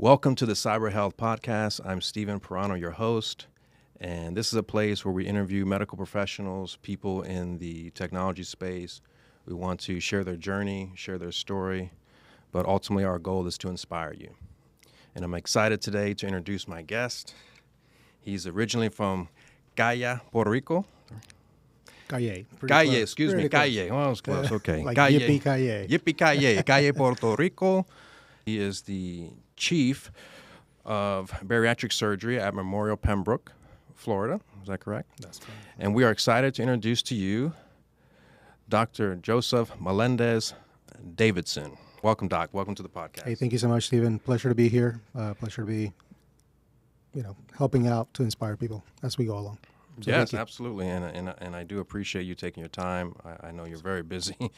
Welcome to the Cyber Health Podcast. I'm Stephen Perano, your host, and this is a place where we interview medical professionals, people in the technology space. We want to share their journey, share their story, but ultimately our goal is to inspire you. And I'm excited today to introduce my guest. He's originally from Calle, Puerto Rico. Calle. Calle, excuse me, Close. Calle. Oh, it's close, okay. Like Calle. Yippee Calle. Yippee Calle, Calle, Puerto Rico. He is the chief of bariatric surgery at Memorial Pembroke, Florida. Is that correct? That's correct. And we are excited to introduce to you Dr. Joseph Melendez Davidson. Welcome, Doc. Welcome to the podcast. Hey, thank you so much, Stephen. Pleasure to be here. Pleasure to be, helping out to inspire people as we go along. So Yes, absolutely, and I do appreciate you taking your time. I know you're very busy,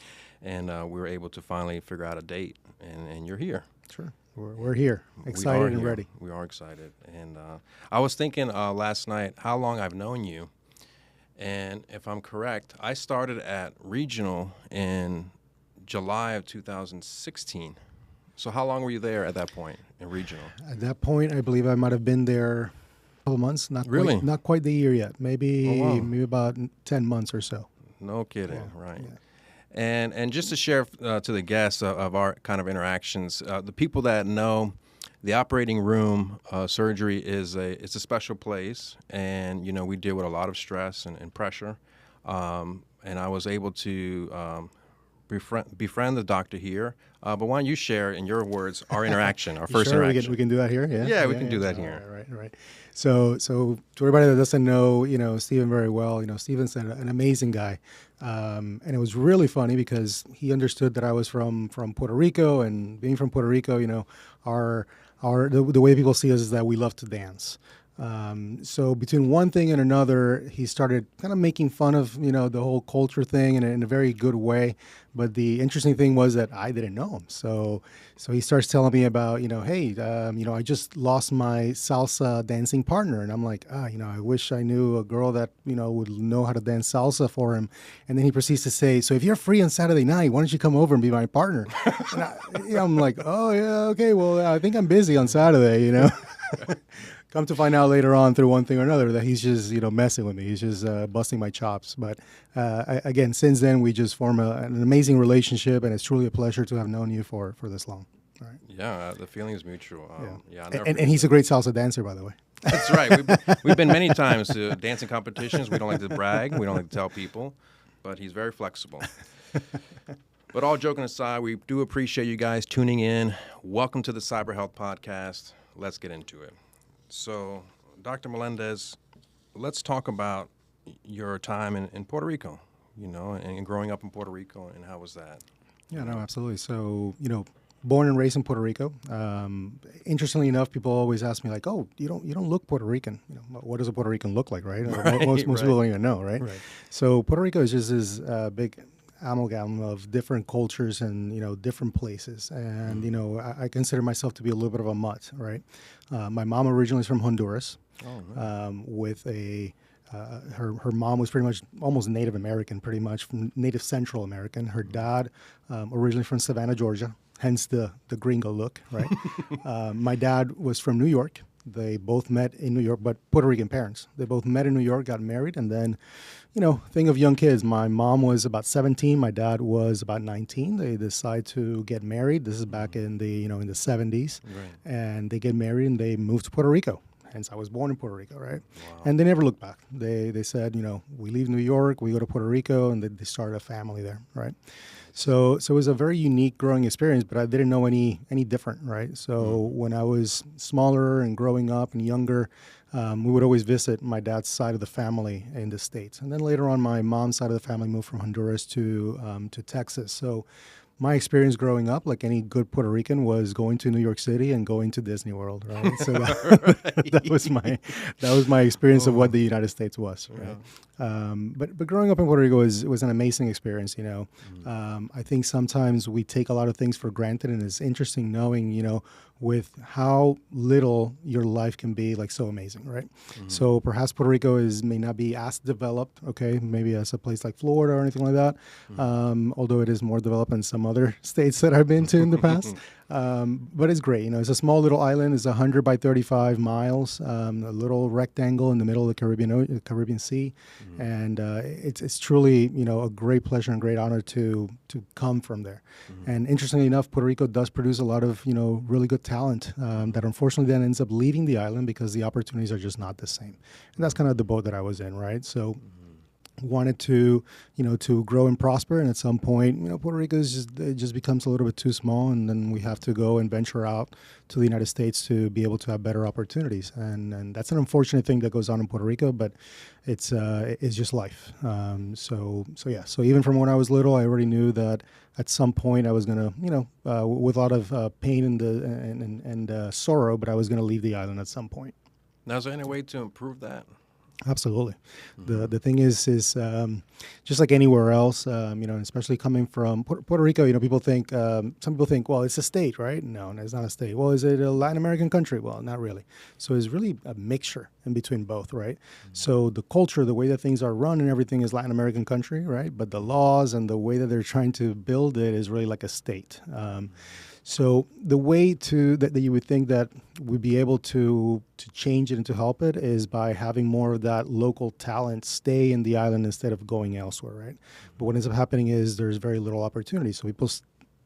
and we were able to finally figure out a date, and you're here. Sure. We're here, excited and ready. We are excited, and I was thinking last night how long I've known you, and if I'm correct, I started at Regional in July of 2016. So how long were you there at that point in Regional? At that point, I believe I might have been there a couple months. Really? Not quite the year yet. Maybe Oh, wow. maybe about 10 months or so. No kidding, Yeah, right? yeah. And just to share to the guests of our kind of interactions, the people that know the operating room surgery it's a special place, and we deal with a lot of stress and pressure. And I was able to befriend the doctor here. But why don't you share in your words our interaction, our first Sure, interaction? we can do that here. Yeah, Yeah, we can do that here. Right. So to everybody that doesn't know, Stephen very well, Stephen's an amazing guy, and it was really funny because he understood that I was from Puerto Rico, and being from Puerto Rico, the way people see us is that we love to dance. So between one thing and another, he started kind of making fun of, the whole culture thing in a very good way. But the interesting thing was that I didn't know him. So he starts telling me about, hey, I just lost my salsa dancing partner. And I'm like, I wish I knew a girl that, would know how to dance salsa for him. And then he proceeds to say, so if you're free on Saturday night, why don't you come over and be my partner? And I'm like, oh, yeah, okay, well, I think I'm busy on Saturday, Come to find out later on through one thing or another that he's just, messing with me. He's just busting my chops. But again, since then, we just form an amazing relationship, and it's truly a pleasure to have known you for this long. All right. Yeah, the feeling is mutual. And he's a great salsa dancer, by the way. That's right. We've been many times to dancing competitions. We don't like to brag. We don't like to tell people, but he's very flexible. But all joking aside, we do appreciate you guys tuning in. Welcome to the Cyber Health Podcast. Let's get into it. So, Dr. Melendez, let's talk about your time in Puerto Rico, and growing up in Puerto Rico, and how was that? Yeah, no, absolutely. So, born and raised in Puerto Rico. Interestingly enough, people always ask me like, "Oh, you don't look Puerto Rican. What does a Puerto Rican look like, right?" Most people don't even know, right? So Puerto Rico is just this big amalgam of different cultures and different places, and I consider myself to be a little bit of a mutt, right? My mom originally is from Honduras. With her mom was pretty much almost Native American, pretty much from Native Central American. Her dad originally from Savannah, Georgia, hence the gringo look, right? My dad was from New York. They both met in New York, but Puerto Rican parents. They both met in New York, got married, and then, thing of young kids. My mom was about 17. My dad was about 19. They decide to get married. This is back in the, in the 70s. Right. And they get married and they moved to Puerto Rico. Hence, I was born in Puerto Rico, right? Wow. And they never looked back. They said, we leave New York, we go to Puerto Rico, and they started a family there, right? So it was a very unique growing experience, but I didn't know any different, right? So when I was smaller and growing up and younger, we would always visit my dad's side of the family in the States. And then later on, my mom's side of the family moved from Honduras to Texas. So my experience growing up, like any good Puerto Rican, was going to New York City and going to Disney World, right? So that was my experience of what the United States was, right? Yeah. But growing up in Puerto Rico was an amazing experience, I think sometimes we take a lot of things for granted, and it's interesting knowing, with how little your life can be like so amazing, right? Mm-hmm. So perhaps Puerto Rico may not be as developed, okay, maybe as a place like Florida or anything like that, although it is more developed than some some other states that I've been to in the past. But it's great. It's a small little island. It's 100 by 35 miles, a little rectangle in the middle of the Caribbean Sea. And it's truly, a great pleasure and great honor to come from there. And interestingly enough, Puerto Rico does produce a lot of, really good talent that unfortunately then ends up leaving the island because the opportunities are just not the same. And that's kind of the boat that I was in, right? So wanted to, to grow and prosper. And at some point, Puerto Rico it just becomes a little bit too small. And then we have to go and venture out to the United States to be able to have better opportunities. And that's an unfortunate thing that goes on in Puerto Rico, but it's just life. So even from when I was little, I already knew that at some point I was going to, with a lot of pain and sorrow, but I was going to leave the island at some point. Now, is there any way to improve that? Absolutely. The thing is just like anywhere else, especially coming from Puerto Rico, some people think, well, it's a state, right? No, it's not a state. Well, is it a Latin American country? Well, not really. So it's really a mixture in between both, right? So the culture, the way that things are run and everything is Latin American country, right? But the laws and the way that they're trying to build it is really like a state. So the way that you would think that we'd be able to change it and to help it is by having more of that local talent stay in the island instead of going elsewhere, right? But what ends up happening is there's very little opportunity. So people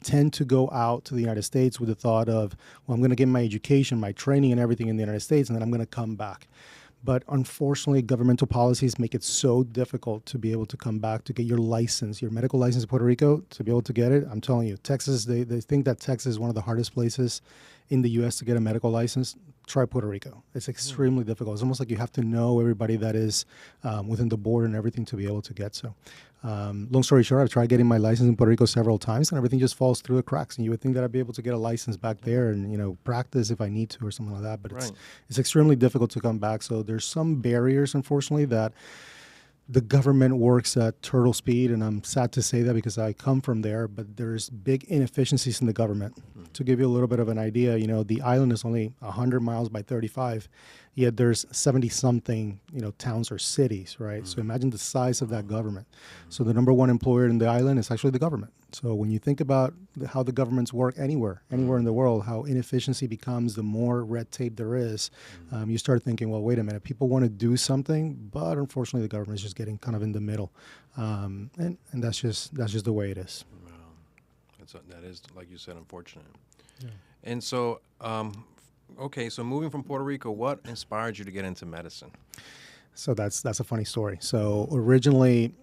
tend to go out to the United States with the thought of, well, I'm going to get my education, my training and everything in the United States, and then I'm going to come back. But unfortunately, governmental policies make it so difficult to be able to come back to get your license, your medical license in Puerto Rico, to be able to get it. I'm telling you, Texas, they think that Texas is one of the hardest places in the U.S. to get a medical license. Try Puerto Rico. It's extremely difficult. It's almost like you have to know everybody that is within the border and everything to be able to get so. Long story short, I've tried getting my license in Puerto Rico several times, and everything just falls through the cracks. And you would think that I'd be able to get a license back there and, practice if I need to or something like that. But it's extremely difficult to come back. So there's some barriers, unfortunately, that the government works at turtle speed, and I'm sad to say that because I come from there, but there's big inefficiencies in the government. To give you a little bit of an idea, the island is only 100 miles by 35, yet there's 70-something, towns or cities, right? So imagine the size of that government. So the number one employer in the island is actually the government. So when you think about how the governments work anywhere in the world, how inefficiency becomes, the more red tape there is, you start thinking, well, wait a minute, people want to do something, but unfortunately the government is just getting kind of in the middle. And that's just the way it is. Wow. That is, like you said, unfortunate. Yeah. And so, so moving from Puerto Rico, what inspired you to get into medicine? So that's a funny story. So originally,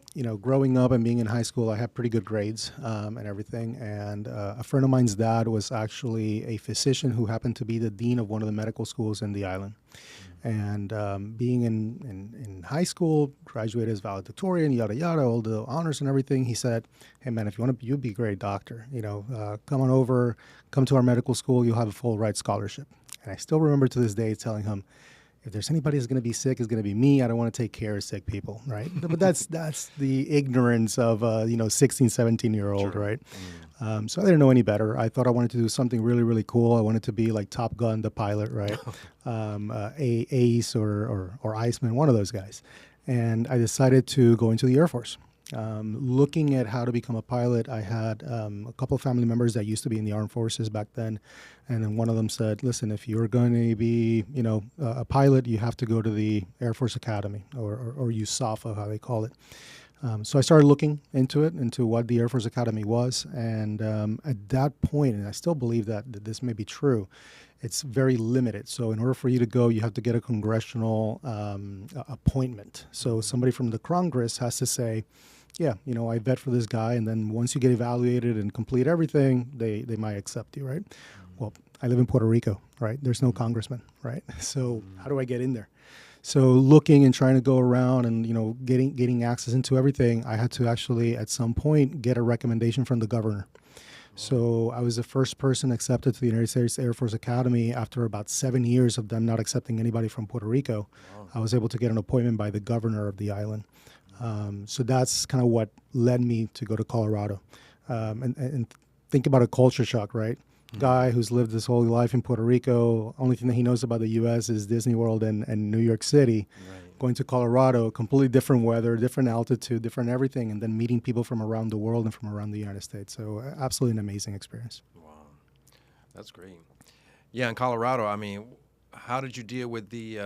growing up and being in high school, I had pretty good grades and everything. And a friend of mine's dad was actually a physician who happened to be the dean of one of the medical schools in the island. And being in high school, graduated as valedictorian, yada, yada, all the honors and everything, he said, hey, man, if you want to, you'd be a great doctor. Come on over, come to our medical school, you'll have a full ride scholarship. And I still remember to this day telling him, if there's anybody who's going to be sick, it's going to be me. I don't want to take care of sick people, right? But that's the ignorance of 16, 17-year-old, sure. Right? So I didn't know any better. I thought I wanted to do something really, really cool. I wanted to be like Top Gun, the pilot, right? Ace or Iceman, one of those guys. And I decided to go into the Air Force. Looking at how to become a pilot, I had a couple of family members that used to be in the armed forces back then. And then one of them said, listen, if you're going to be, a pilot, you have to go to the Air Force Academy or USAFA, how they call it. So I started looking into what the Air Force Academy was. And at that point, and I still believe that this may be true, it's very limited. So in order for you to go, you have to get a congressional appointment. So somebody from the Congress has to say, yeah, I vet for this guy. And then once you get evaluated and complete everything, they might accept you, right? Well, I live in Puerto Rico, right? There's no congressman, right? So how do I get in there? So looking and trying to go around and, getting access into everything, I had to actually at some point get a recommendation from the governor. So I was the first person accepted to the United States Air Force Academy after about 7 years of them not accepting anybody from Puerto Rico. Wow. I was able to get an appointment by the governor of the island. So that's kind of what led me to go to Colorado. And think about a culture shock, right? Guy who's lived his whole life in Puerto Rico, only thing that he knows about the U.S. is Disney World and New York City. Right. going to Colorado, completely different weather, different altitude, different everything, and then meeting people from around the world and from around the United States. So absolutely an amazing experience. Wow, that's great. Yeah, in Colorado, I mean, how did you deal with the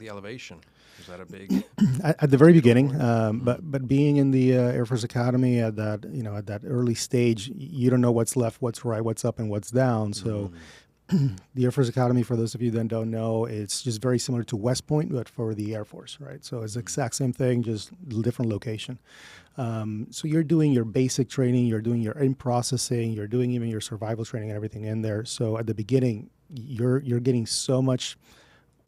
elevation? Was that a big? At the very beginning, but being in the Air Force Academy at that early stage, you don't know what's left, what's right, what's up, and what's down. So the Air Force Academy, for those of you that don't know, it's just very similar to West Point, but for the Air Force, right? So it's the exact same thing, just different location. So you're doing your basic training, you're doing your in-processing, you're doing even your survival training and everything in there. So at the beginning, you're getting so much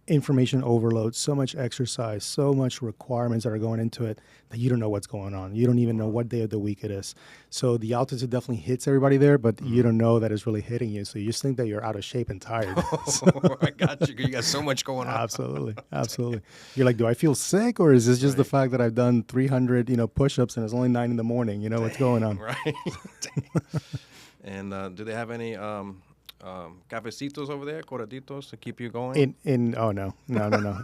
information overload, so much exercise, so much requirements that are going into it that you don't know what's going on. You don't even know what day of the week it is. So the altitude definitely hits everybody there, but you don't know that it's really hitting you. So you just think that you're out of shape and tired. I got you. You got so much going on. Absolutely. Absolutely. You're like, do I feel sick, or is this just the fact that I've done 300, push-ups and it's only 9 a.m? What's going on? Right. And do they have any cafecitos over there, coraditos, to keep you going? Oh no.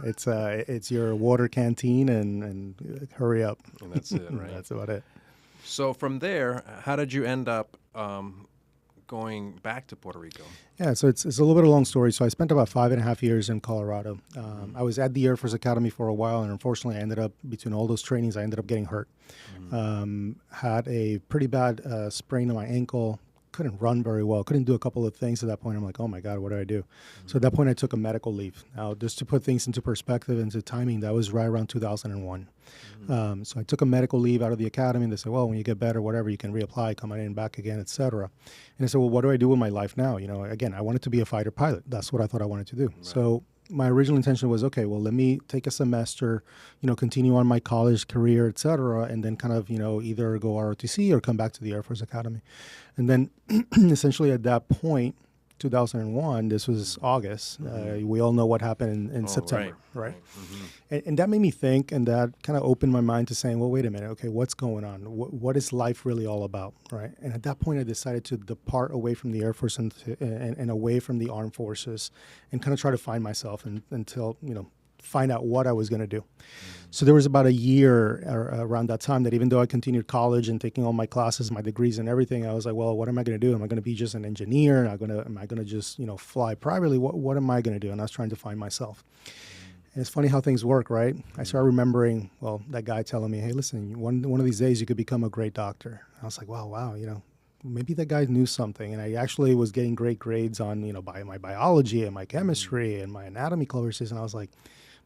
It's your water canteen and hurry up. And that's it, right? That's about it. So from there, how did you end up going back to Puerto Rico? Yeah, so it's a little bit of a long story. So I spent about 5.5 years in Colorado. I was at the Air Force Academy for a while, and unfortunately, I ended up, between all those trainings, I ended up getting hurt. Had a pretty bad sprain on my ankle. Couldn't run very well. Couldn't do a couple of things at that point. I'm like, oh my God, what do I do? So at that point, I took a medical leave. Now, just to put things into perspective, into timing, that was right around 2001. So I took a medical leave out of the academy, and they said, well, when you get better, whatever, you can reapply, come on in, back again, etc. And I said, well, what do I do with my life now? Again, I wanted to be a fighter pilot. That's what I thought I wanted to do. Right. So my original intention was, okay, well, let me take a semester, continue on my college career, et cetera, and then kind of, either go ROTC or come back to the Air Force Academy. And then essentially at that point, 2001, this was August. We all know what happened in September, right? And that made me think, and that kind of opened my mind to saying, well, wait a minute, okay, what's going on? What is life really all about, right? And at that point, I decided to depart away from the Air Force and away from the armed forces and kind of try to find myself until, find out what I was going to do. So there was about a year around that time that even though I continued college and taking all my classes, my degrees and everything, I was like, well, what am I going to do? Am I going to be just an engineer? Am I going to just, fly privately? What am I going to do? And I was trying to find myself. And it's funny how things work, right? I started remembering, well, that guy telling me, hey, listen, one of these days you could become a great doctor. I was like, wow, maybe that guy knew something. And I actually was getting great grades on, by my biology and my chemistry and my anatomy courses. And I was like,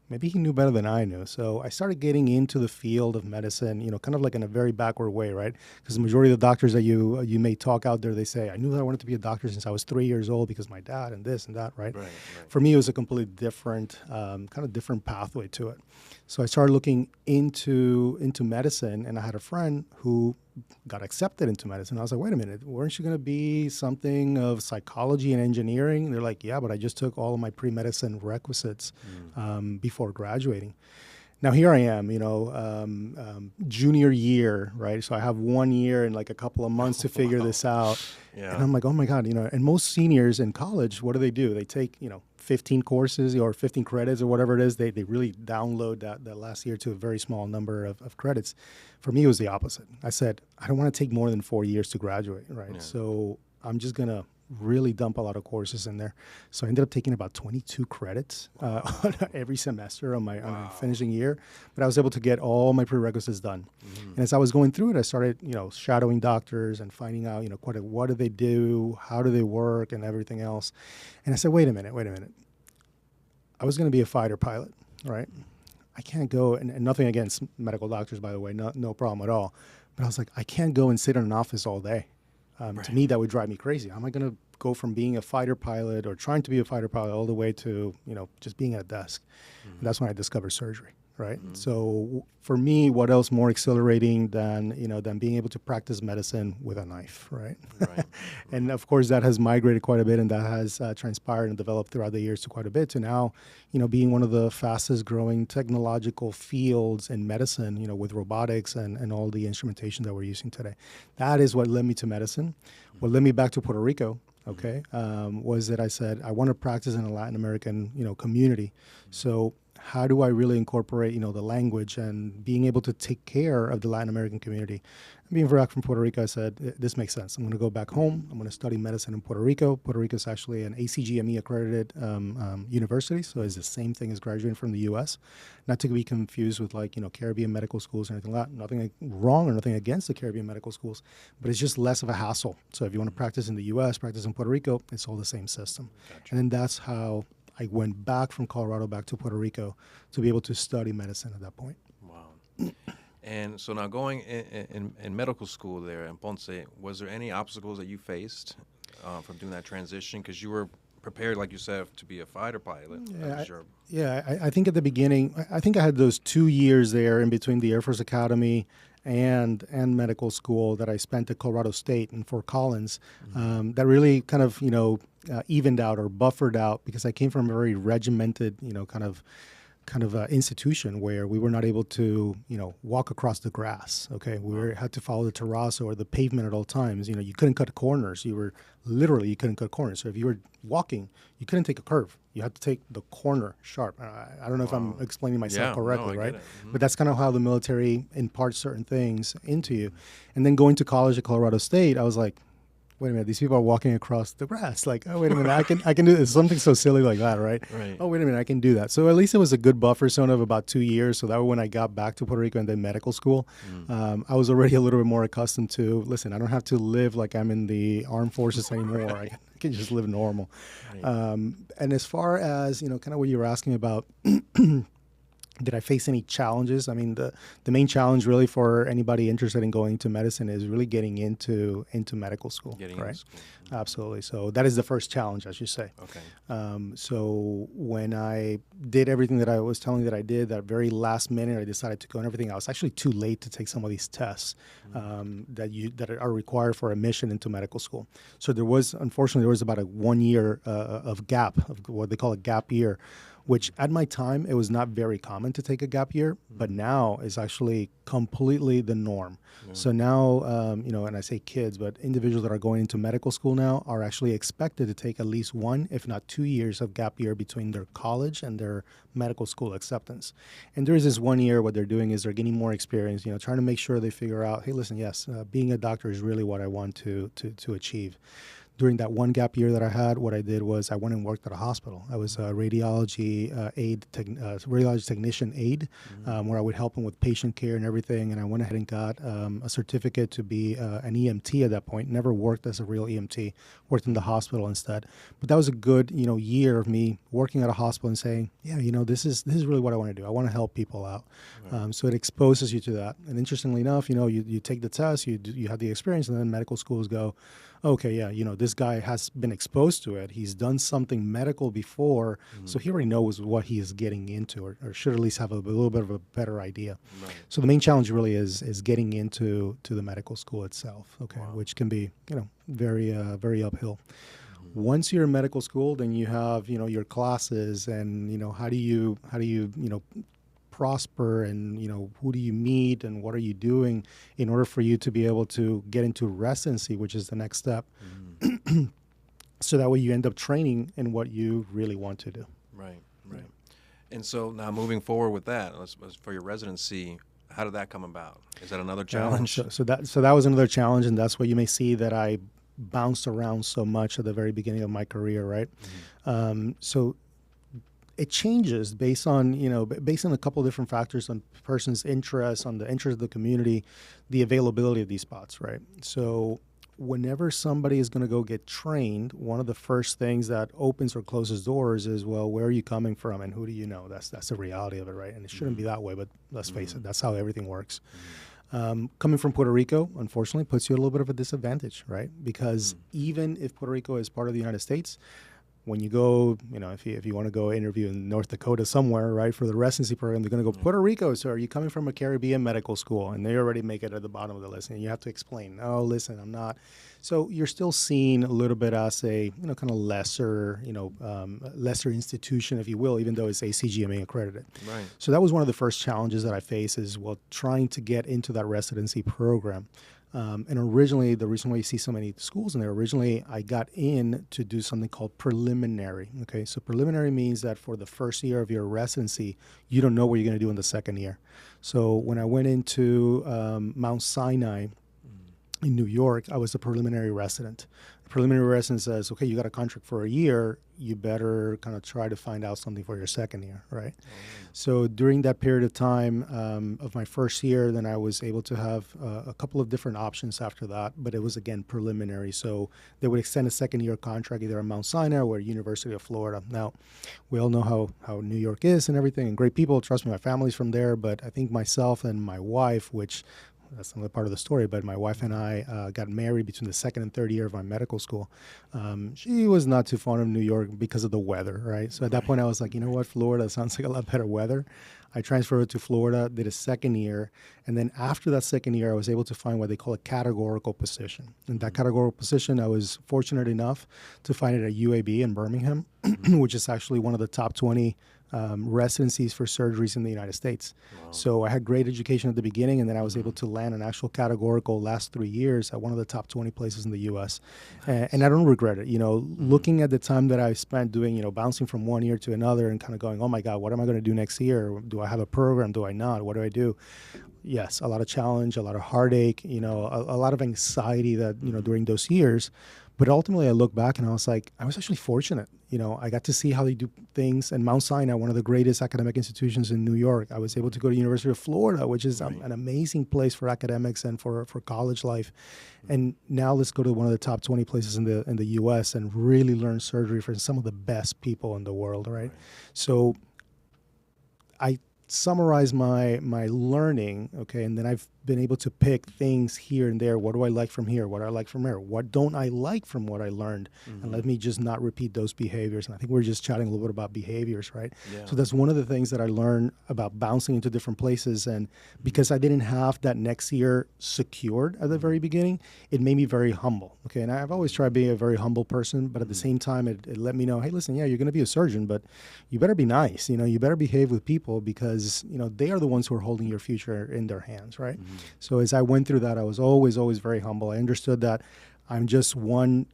maybe he knew better than I knew. So I started getting into the field of medicine, kind of like in a very backward way, right? Because the majority of the doctors that you may talk out there, they say, I knew that I wanted to be a doctor since I was 3 years old because my dad and this and that, right? Right. For me, it was a completely different, kind of different pathway to it. So I started looking into medicine, and I had a friend who got accepted into medicine. I was like, wait a minute, weren't you going to be something of psychology and engineering? And they're like, yeah, but I just took all of my pre-medicine requisites before graduating. Now here I am, junior year, right? So I have 1 year and like a couple of months to figure this out. Yeah. And I'm like, oh my God, and most seniors in college, what do? They take, 15 courses or 15 credits or whatever it is. They really download that last year to a very small number of credits. For me, it was the opposite. I said, I don't want to take more than 4 years to graduate, right? Yeah. So I'm just going to really dump a lot of courses in there. So I ended up taking about 22 credits every semester on my finishing year. But I was able to get all my prerequisites done. And as I was going through it, I started, shadowing doctors and finding out, what do they do, how do they work, and everything else. And I said, wait a minute. I was going to be a fighter pilot, right? I can't go, and nothing against medical doctors, by the way, no problem at all. But I was like, I can't go and sit in an office all day. Right. To me, that would drive me crazy. How am I going to go from being a fighter pilot or trying to be a fighter pilot all the way to, just being at a desk? And that's when I discovered surgery, right? So for me, what else more exhilarating than being able to practice medicine with a knife, right? And of course, that has migrated quite a bit, and that has transpired and developed throughout the years to quite a bit to now, being one of the fastest growing technological fields in medicine, with robotics and all the instrumentation that we're using today. That is what led me to medicine. What led me back to Puerto Rico, was that I said, I want to practice in a Latin American, community. So how do I really incorporate, the language and being able to take care of the Latin American community. Being back from Puerto Rico, I said, this makes sense. I'm going to go back home. I'm going to study medicine in Puerto Rico. Puerto Rico is actually an ACGME accredited university, so it's the same thing as graduating from the U.S. Not to be confused with Caribbean medical schools or anything like that. Nothing wrong or nothing against the Caribbean medical schools, but it's just less of a hassle. So if you want to practice in the U.S., practice in Puerto Rico, it's all the same system. Gotcha. And then that's how I went back from Colorado back to Puerto Rico to be able to study medicine at that point. Wow. And so now going in medical school there in Ponce, was there any obstacles that you faced from doing that transition? Because you were prepared, like you said, to be a fighter pilot. I think at the beginning, I think I had those 2 years there in between the Air Force Academy and medical school that I spent at Colorado State and Fort Collins, that really kind of, evened out or buffered out, because I came from a very regimented, kind of institution where we were not able to, walk across the grass. Okay, had to follow the terrazo or the pavement at all times. You couldn't cut corners. You couldn't cut corners. So if you were walking, you couldn't take a curve. You had to take the corner sharp. I don't know if I'm explaining myself correctly, right? But that's kind of how the military imparts certain things into you. And then going to college at Colorado State, I was like, wait a minute, these people are walking across the grass. Like, oh, wait a minute, I can do this. Something so silly like that, right? Oh, wait a minute, I can do that. So at least it was a good buffer zone of about 2 years. So that way when I got back to Puerto Rico and then medical school, I was already a little bit more accustomed to, listen, I don't have to live like I'm in the armed forces anymore. I can just live normal. Right. And as far as, kind of what you were asking about, did I face any challenges? I mean, the main challenge really for anybody interested in going into medicine is really getting into medical school, right? School. Absolutely. So that is the first challenge, I should say. Okay. So when I did everything that I was telling you that I did, that very last minute I decided to go and everything, I was actually too late to take some of these tests that are required for admission into medical school. So unfortunately, there was about a 1 year of gap, of what they call a gap year, which at my time, it was not very common to take a gap year, but now is actually completely the norm. Yeah. So now, and I say kids, but individuals that are going into medical school now are actually expected to take at least 1, if not 2 years of gap year between their college and their medical school acceptance. And there is this 1 year, what they're doing is they're getting more experience, trying to make sure they figure out, hey, listen, yes, being a doctor is really what I want to achieve. During that one gap year that I had, what I did was I went and worked at a hospital. I was a radiology radiology technician aide, where I would help them with patient care and everything. And I went ahead and got a certificate to be an EMT at that point. Never worked as a real EMT, worked in the hospital instead. But that was a good, year of me working at a hospital and saying, yeah, this is really what I want to do. I want to help people out. Right. So it exposes you to that. And interestingly enough, you take the test, you have the experience, and then medical schools go, okay, yeah, this guy has been exposed to it. He's done something medical before, so he already knows what he is getting into, or should at least have a little bit of a better idea. Right. So the main challenge really is getting into the medical school itself, okay, which can be, very very uphill. Once you're in medical school, then you have, your classes, and how do you prosper, and who do you meet, and what are you doing in order for you to be able to get into residency, which is the next step. So that way you end up training in what you really want to do. Right. And so now moving forward with that, for your residency, how did that come about? Is that another challenge? So that was another challenge, and that's why you may see that I bounced around so much at the very beginning of my career, right? So it changes based on a couple of different factors, on person's interests, on the interest of the community, the availability of these spots, right? So whenever somebody is going to go get trained, one of the first things that opens or closes doors is, well, where are you coming from and who do you know? That's the reality of it, right? And it shouldn't be that way, but let's face it, that's how everything works. Coming from Puerto Rico, unfortunately, puts you at a little bit of a disadvantage, right? Because even if Puerto Rico is part of the United States, when you go, if you want to go interview in North Dakota somewhere, right, for the residency program, they're going to go, Puerto Rico, so are you coming from a Caribbean medical school? And they already make it at the bottom of the list. And you have to explain, oh, listen, I'm not. So you're still seen a little bit as a, kind of lesser, lesser institution, if you will, even though it's ACGME accredited. Right. So that was one of the first challenges that I faced is, trying to get into that residency program. And originally, the reason why you see so many schools in there, originally I got in to do something called preliminary. Okay, so preliminary means that for the first year of your residency, you don't know what you're going to do in the second year. So when I went into Mount Sinai in New York, I was a preliminary resident. The preliminary resident says, okay, you got a contract for a year, you better kind of try to find out something for your second year, right? So during that period of time of my first year, then I was able to have a couple of different options after that, but it was again preliminary. So they would extend a second year contract either at Mount Sinai or University of Florida. Now, we all know how New York is and everything, and great people. Trust me, my family's from there, but I think myself and my wife, which that's another part of the story, but my wife and I got married between the second and third year of my medical school. She was not too fond of New York because of the weather, right? So at that point, I was like, you know what, Florida sounds like a lot better weather. I transferred to Florida, did a second year, and then after that second year, I was able to find what they call a categorical position. And that categorical position, I was fortunate enough to find it at UAB in Birmingham, which is actually one of the top 20 residencies for surgeries in the United States. Wow. So I had great education at the beginning, and then I was able to land an actual categorical last 3 years at one of the top 20 places in the U.S. Nice. And I don't regret it. Looking at the time that I spent doing, bouncing from one year to another and kind of going, oh my God, what am I going to do next year? Do I have a program? Do I not? What do I do? Yes, a lot of challenge, a lot of heartache, a lot of anxiety that, during those years. But ultimately, I look back and I was like, I was actually fortunate. I got to see how they do things. And Mount Sinai, one of the greatest academic institutions in New York, I was able to go to University of Florida, which is an amazing place for academics and for college life. And now let's go to one of the top 20 places in the U.S. and really learn surgery from some of the best people in the world, right? So I summarize my learning, okay, and then I've been able to pick things here and there. What do I like from here? What do I like from here? What don't I like from what I learned? And let me just not repeat those behaviors. And I think we're just chatting a little bit about behaviors, right? Yeah. So that's one of the things that I learned about bouncing into different places. And because I didn't have that next year secured at the very beginning, it made me very humble, okay? And I've always tried being a very humble person, but at the same time, it let me know, hey, listen, yeah, you're going to be a surgeon, but you better be nice. You better behave with people because, they are the ones who are holding your future in their hands, right? So as I went through that, I was always very humble. I understood that I'm just one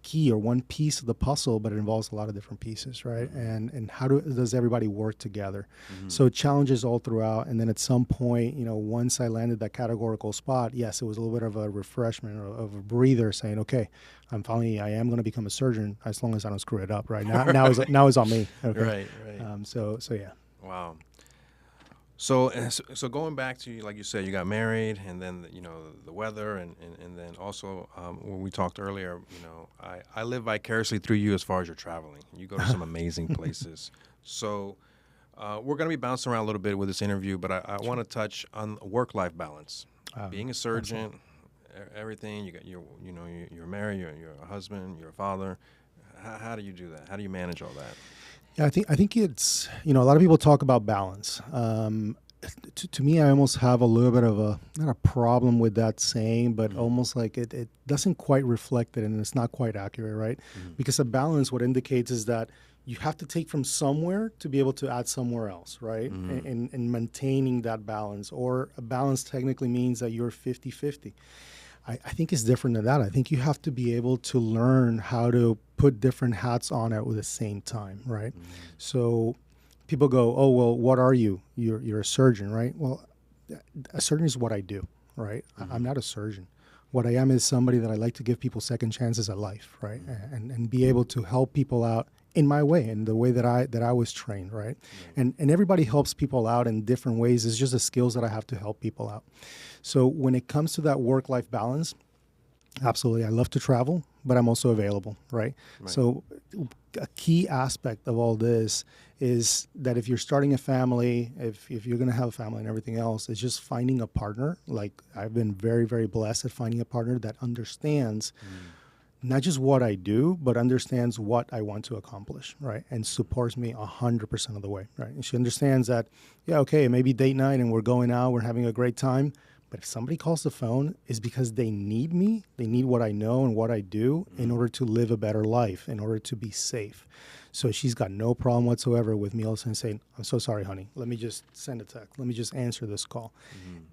key or one piece of the puzzle, but it involves a lot of different pieces, right? And how does everybody work together? So challenges all throughout. And then at some point, once I landed that categorical spot, yes, it was a little bit of a refreshment or of a breather saying, okay, I am going to become a surgeon as long as I don't screw it up, right? Now it's on me. Okay? Right. So yeah. Wow. So going back to, like you said, you got married, and then the weather, and then also when we talked earlier, I live vicariously through you as far as you're traveling. You go to some amazing places. So we're going to be bouncing around a little bit with this interview, but I want to touch on work-life balance. Being a surgeon, everything you're married, you're a husband, you're a father. How do you do that? How do you manage all that? Yeah, I think it's, a lot of people talk about balance. To me, I almost have a little bit of not a problem with that saying, but almost like it doesn't quite reflect it and it's not quite accurate, right? Because a balance, what indicates is that you have to take from somewhere to be able to add somewhere else, right? And maintaining that balance, or a balance technically means that you're 50-50. I think it's different than that. I think you have to be able to learn how to put different hats on at the same time, right? So people go, oh, well, what are you? You're a surgeon, right? Well, a surgeon is what I do, right? I'm not a surgeon. What I am is somebody that I like to give people second chances at life, right? And be able to help people out in my way, in the way that I was trained, right? And everybody helps people out in different ways. It's just the skills that I have to help people out. So when it comes to that work-life balance, absolutely, I love to travel, but I'm also available, right? So a key aspect of all this is that if you're starting a family, if you're going to have a family and everything else, it's just finding a partner. Like, I've been very, very blessed at finding a partner that understands not just what I do, but understands what I want to accomplish, right? And supports me 100% of the way, right? And she understands that, yeah, okay, maybe date night and we're going out, we're having a great time. But if somebody calls the phone, it's because they need me. They need what I know and what I do in order to live a better life, in order to be safe. So she's got no problem whatsoever with me also saying, I'm so sorry, honey. Let me just send a text. Let me just answer this call.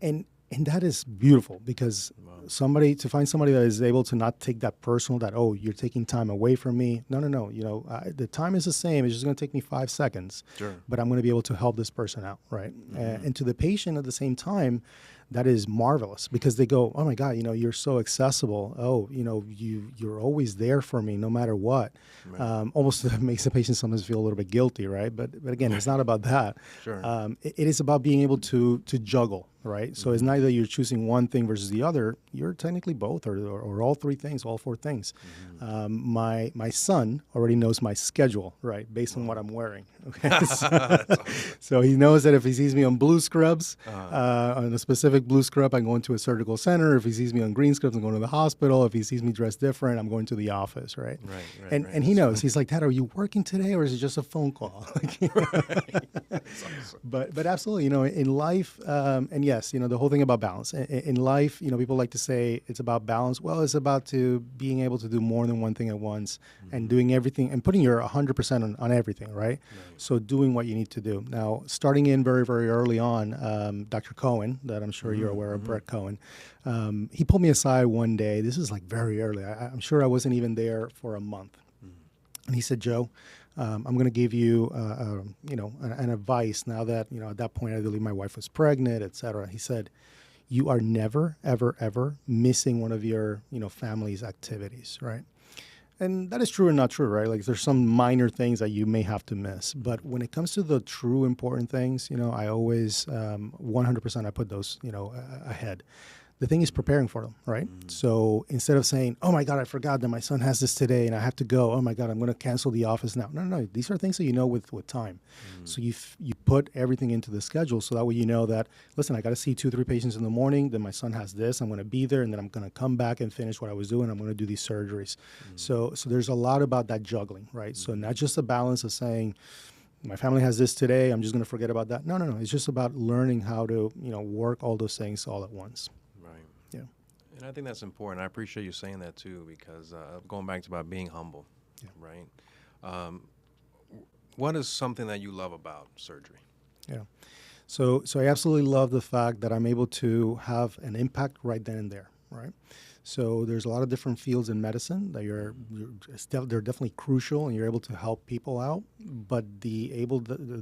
And And that is beautiful because to find somebody that is able to not take that personal, that, oh, you're taking time away from me. No. The time is the same. It's just going to take me 5 seconds, Sure. but I'm going to be able to help this person out, right? And to the patient at the same time, that is marvelous because they go, oh my God, you're so accessible. Oh, you're always there for me no matter what. Right. Almost makes the patient sometimes feel a little bit guilty, right? But again, it's not about that. Sure. It is about being able to juggle, right? So it's not that you're choosing one thing versus the other. You're technically both, or all three things, all four things. My son already knows my schedule, right, based on what I'm wearing. Okay, so he knows that if he sees me on blue scrubs, on a specific blue scrub, I'm going to a surgical center. If he sees me on green scrubs, I'm going to the hospital. If he sees me dressed different, I'm going to the office, right? Right. And he knows. He's like, Dad, are you working today, or is it just a phone call? Awesome. But absolutely, in life, and yes, the whole thing about balance. In life, people like to say it's about balance. Well, it's about being able to do more than one thing at once and doing everything and putting your 100% on everything, right? So doing what you need to do. Now, starting in very, very early on, Dr. Cohen, that I'm sure you're aware of, Brett Cohen, he pulled me aside one day. This is like very early. I'm sure I wasn't even there for a month. And he said, Joe, I'm going to give you, an advice now that, at that point, I believe my wife was pregnant, et cetera. He said, you are never, ever, ever missing one of your, family's activities, right? And that is true and not true, right? Like there's some minor things that you may have to miss. But when it comes to the true important things, I always, 100% I put those, ahead. The thing is preparing for them, right? So instead of saying, oh my God, I forgot that my son has this today and I have to go. Oh my God, I'm going to cancel the office now. No. These are things that with time. So you put everything into the schedule so that way you know that, listen, I got to see 2-3 patients in the morning. Then my son has this. I'm going to be there and then I'm going to come back and finish what I was doing. I'm going to do these surgeries. So there's a lot about that juggling, right? So not just a balance of saying, my family has this today, I'm just going to forget about that. No. It's just about learning how to, work all those things all at once. Yeah. And I think that's important. I appreciate you saying that too, because going back to about being humble, right? What is something that you love about surgery? Yeah. So I absolutely love the fact that I'm able to have an impact right then and there, right? So there's a lot of different fields in medicine that they're definitely crucial, and you're able to help people out. But the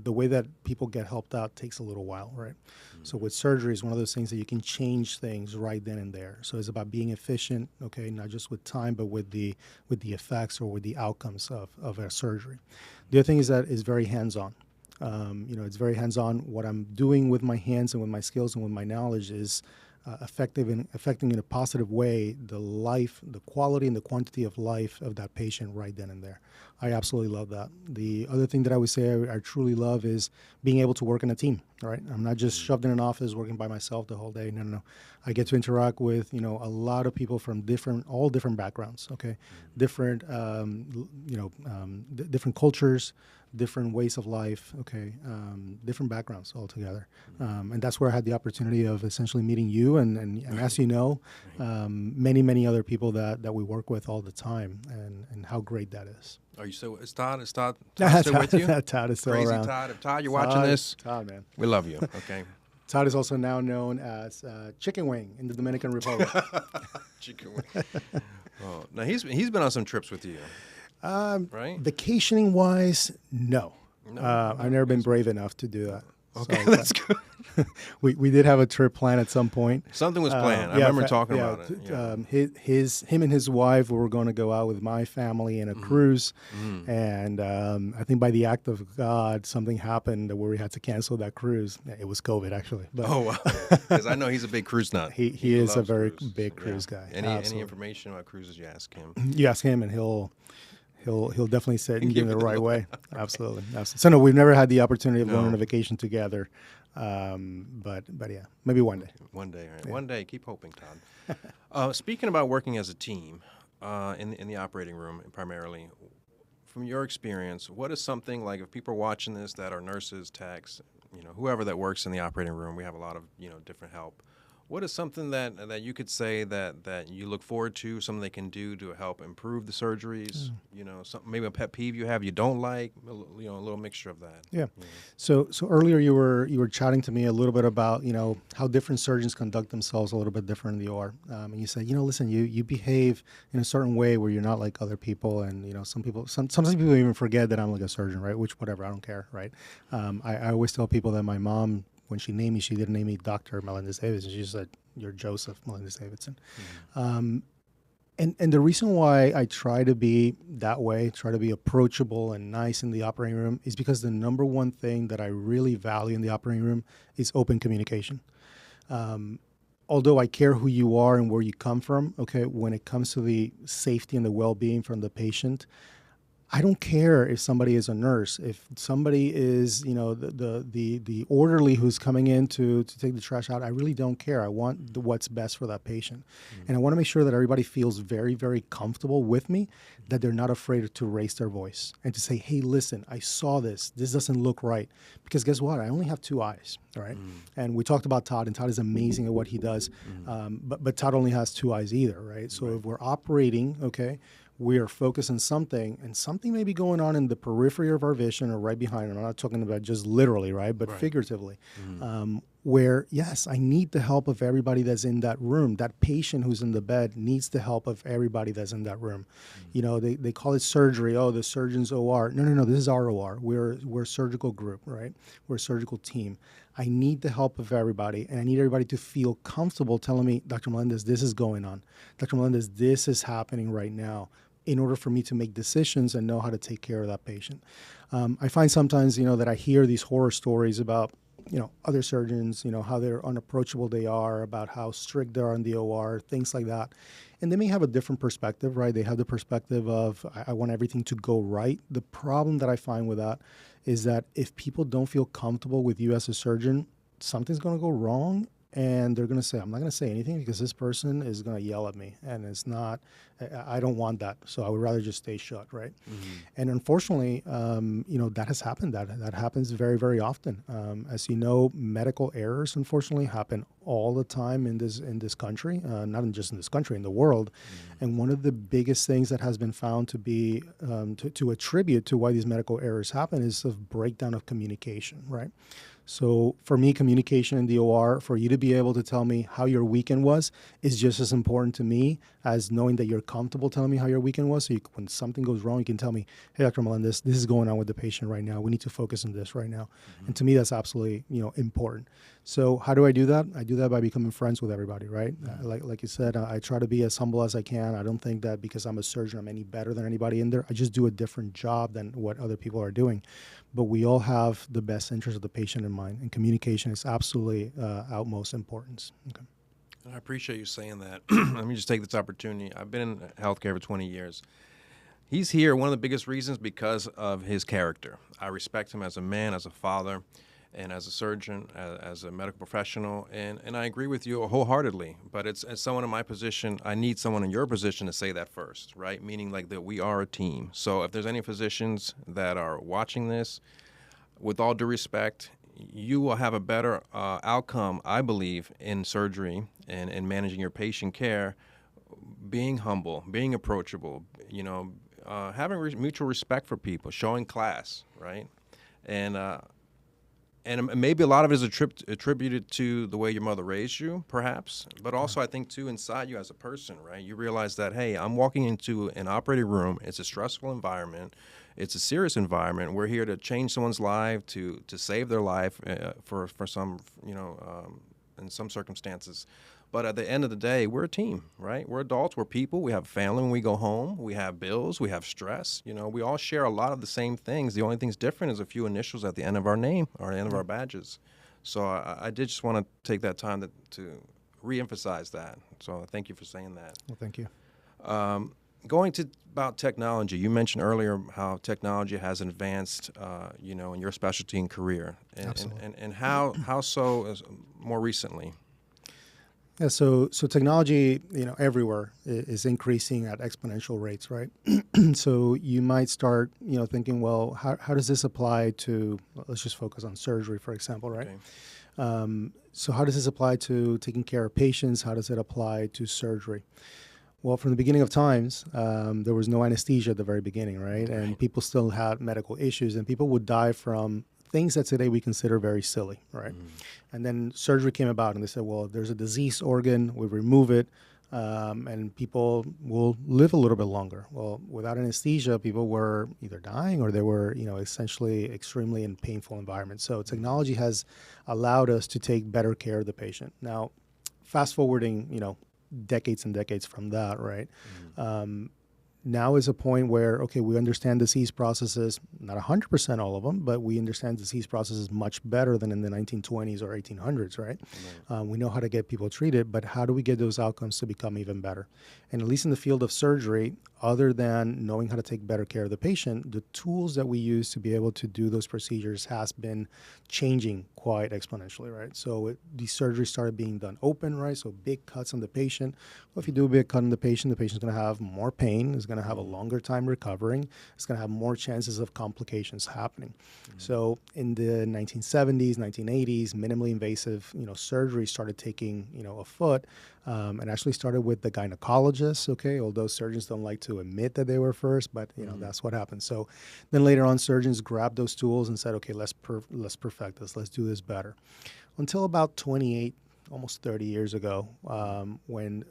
way that people get helped out takes a little while, right? So with surgery is one of those things that you can change things right then and there. So it's about being efficient, okay, not just with time, but with the effects or with the outcomes of a surgery. The other thing is that it's very hands-on. It's very hands-on. What I'm doing with my hands and with my skills and with my knowledge is affecting in a positive way the quality and the quantity of life of that patient right then and there. I absolutely love that. The other thing that I would say I truly love is being able to work in a team, right? I'm not just shoved in an office working by myself the whole day. No. I get to interact with, a lot of people from all different backgrounds, okay? Different, different cultures, different ways of life, okay, different backgrounds altogether. And that's where I had the opportunity of essentially meeting you and as you know, many other people that we work with all the time and how great that is. Are you still, is Todd still with you? Todd is still Crazy around. Todd. If Todd, you're watching this, Todd, man. we love you, okay? Todd is also now known as Chicken Wing in the Dominican Republic. Chicken Wing. Oh, now he's been on some trips with you. Right? Vacationing wise, no. I've never been brave enough to do that. Okay, that's good. we did have a trip planned at some point. Something was planned. I remember talking about it. Yeah. Him and his wife were going to go out with my family in a cruise, and I think by the act of God, something happened where we had to cancel that cruise. It was COVID, actually. But oh, wow. Because I know he's a big cruise nut. He is a very big cruise guy. Any information about cruises, you ask him. You ask him, and he'll definitely say it and give it the right way. Absolutely. So no, we've never had the opportunity of going on a vacation together. But yeah, maybe one day. One day, right? Yeah. One day. Keep hoping, Todd. Speaking about working as a team in the operating room primarily, from your experience, what is something like if people are watching this that are nurses, techs, whoever that works in the operating room, we have a lot of different help. What is something that you could say that you look forward to, something they can do to help improve the surgeries? You know, maybe a pet peeve you have you don't like, you know, a little mixture of that. Yeah. You know. So earlier you were chatting to me a little bit about, how different surgeons conduct themselves a little bit different in the OR. And you said, listen, you behave in a certain way where you're not like other people. And, sometimes people even forget that I'm like a surgeon, right? Which, whatever, I don't care, right? I always tell people that my mom, when she named me, she didn't name me Dr. Melendez Davidson. She said, you're Joseph Melendez Davidson. And the reason why I try to be that way, try to be approachable and nice in the operating room, is because the number one thing that I really value in the operating room is open communication. Although I care who you are and where you come from, okay, when it comes to the safety and the well-being from the patient, I don't care if somebody is a nurse, if somebody is, the orderly who's coming in to take the trash out. I really don't care. I want what's best for that patient. And I want to make sure that everybody feels very, very comfortable with me, that they're not afraid to raise their voice and to say, hey, listen, I saw this. This doesn't look right. Because guess what? I only have two eyes, right? And we talked about Todd, and Todd is amazing at what he does. But Todd only has two eyes either, right? So if we're operating, okay, we are focused on something, and something may be going on in the periphery of our vision or right behind. I'm not talking about just literally, right, but figuratively, where, yes, I need the help of everybody that's in that room. That patient who's in the bed needs the help of everybody that's in that room. They call it surgery. Oh, the surgeon's OR. No. This is our OR. We're a surgical group, right? We're a surgical team. I need the help of everybody, and I need everybody to feel comfortable telling me, Dr. Melendez, this is going on. Dr. Melendez, this is happening right now, in order for me to make decisions and know how to take care of that patient. I find sometimes, that I hear these horror stories about, other surgeons, how they're unapproachable they are, about how strict they are in the OR, things like that. And they may have a different perspective, right? They have the perspective of, I want everything to go right. The problem that I find with that is that if people don't feel comfortable with you as a surgeon, something's going to go wrong. And they're going to say, I'm not going to say anything because this person is going to yell at me. And it's not, I don't want that. So I would rather just stay shut, right? And unfortunately, that has happened. That happens very, very often. As you know, medical errors, unfortunately, happen all the time in this country, not just in this country, in the world. And one of the biggest things that has been found to be, to attribute to why these medical errors happen is a breakdown of communication, right? So for me, communication in the OR, for you to be able to tell me how your weekend was, is just as important to me as knowing that you're comfortable telling me how your weekend was. So when something goes wrong, you can tell me, hey, Dr. Melendez, this is going on with the patient right now. We need to focus on this right now. And to me, that's absolutely, important. So how do I do that? I do that by becoming friends with everybody, right? Like you said, I try to be as humble as I can. I don't think that because I'm a surgeon, I'm any better than anybody in there. I just do a different job than what other people are doing. But we all have the best interest of the patient in mind, and communication is absolutely utmost importance. Okay. I appreciate you saying that. Let me just take this opportunity. I've been in healthcare for 20 years. He's here, one of the biggest reasons, because of his character. I respect him as a man, as a father, and as a surgeon, as a medical professional, and I agree with you wholeheartedly. But as someone in my position, I need someone in your position to say that first, right? Meaning like that we are a team. So if there's any physicians that are watching this, with all due respect, you will have a better outcome, I believe, in surgery and managing your patient care, being humble, being approachable, having mutual respect for people, showing class, right? And maybe a lot of it is attributed to the way your mother raised you, perhaps. But also, I think, too, inside you as a person, right? You realize that, hey, I'm walking into an operating room. It's a stressful environment. It's a serious environment. We're here to change someone's life, to save their life for some, in some circumstances. But at the end of the day, we're a team, right? We're adults, we're people, we have family when we go home, we have bills, we have stress. We all share a lot of the same things. The only thing's different is a few initials at the end of our name or the end of our badges. So I did just want to take that time to reemphasize that. So thank you for saying that. Well, thank you. Going to about technology, you mentioned earlier how technology has advanced, in your specialty and career. Absolutely. And how so more recently? Yeah, so technology, everywhere is increasing at exponential rates, right? So you might start, thinking, well, how does this apply to, let's just focus on surgery, for example, right? So how does this apply to taking care of patients? How does it apply to surgery? Well, from the beginning of times, there was no anesthesia at the very beginning, right? And people still had medical issues, and people would die from things that today we consider very silly, right? And then surgery came about, and they said, well, there's a diseased organ, we remove it, and people will live a little bit longer. Well, without anesthesia, people were either dying or they were, essentially extremely in painful environments. So technology has allowed us to take better care of the patient. Now, fast forwarding, decades and decades from that, right? Now is a point where, okay, we understand disease processes, not 100% all of them, but we understand disease processes much better than in the 1920s or 1800s, right? We know how to get people treated, but how do we get those outcomes to become even better? And at least in the field of surgery, other than knowing how to take better care of the patient, the tools that we use to be able to do those procedures has been changing quite exponentially, right? So these surgeries started being done open, right? So big cuts on the patient. Well, if you do a big cut on the patient's going to have more pain, is going to have a longer time recovering, it's going to have more chances of complications happening. So in the 1970s, 1980s, minimally invasive, surgery started taking, a foot. And actually started with the gynecologists, okay, although surgeons don't like to admit that they were first, but, that's what happened. So then later on, surgeons grabbed those tools and said, okay, let's perfect this. Let's do this better. Until about 28, almost 30 years ago, when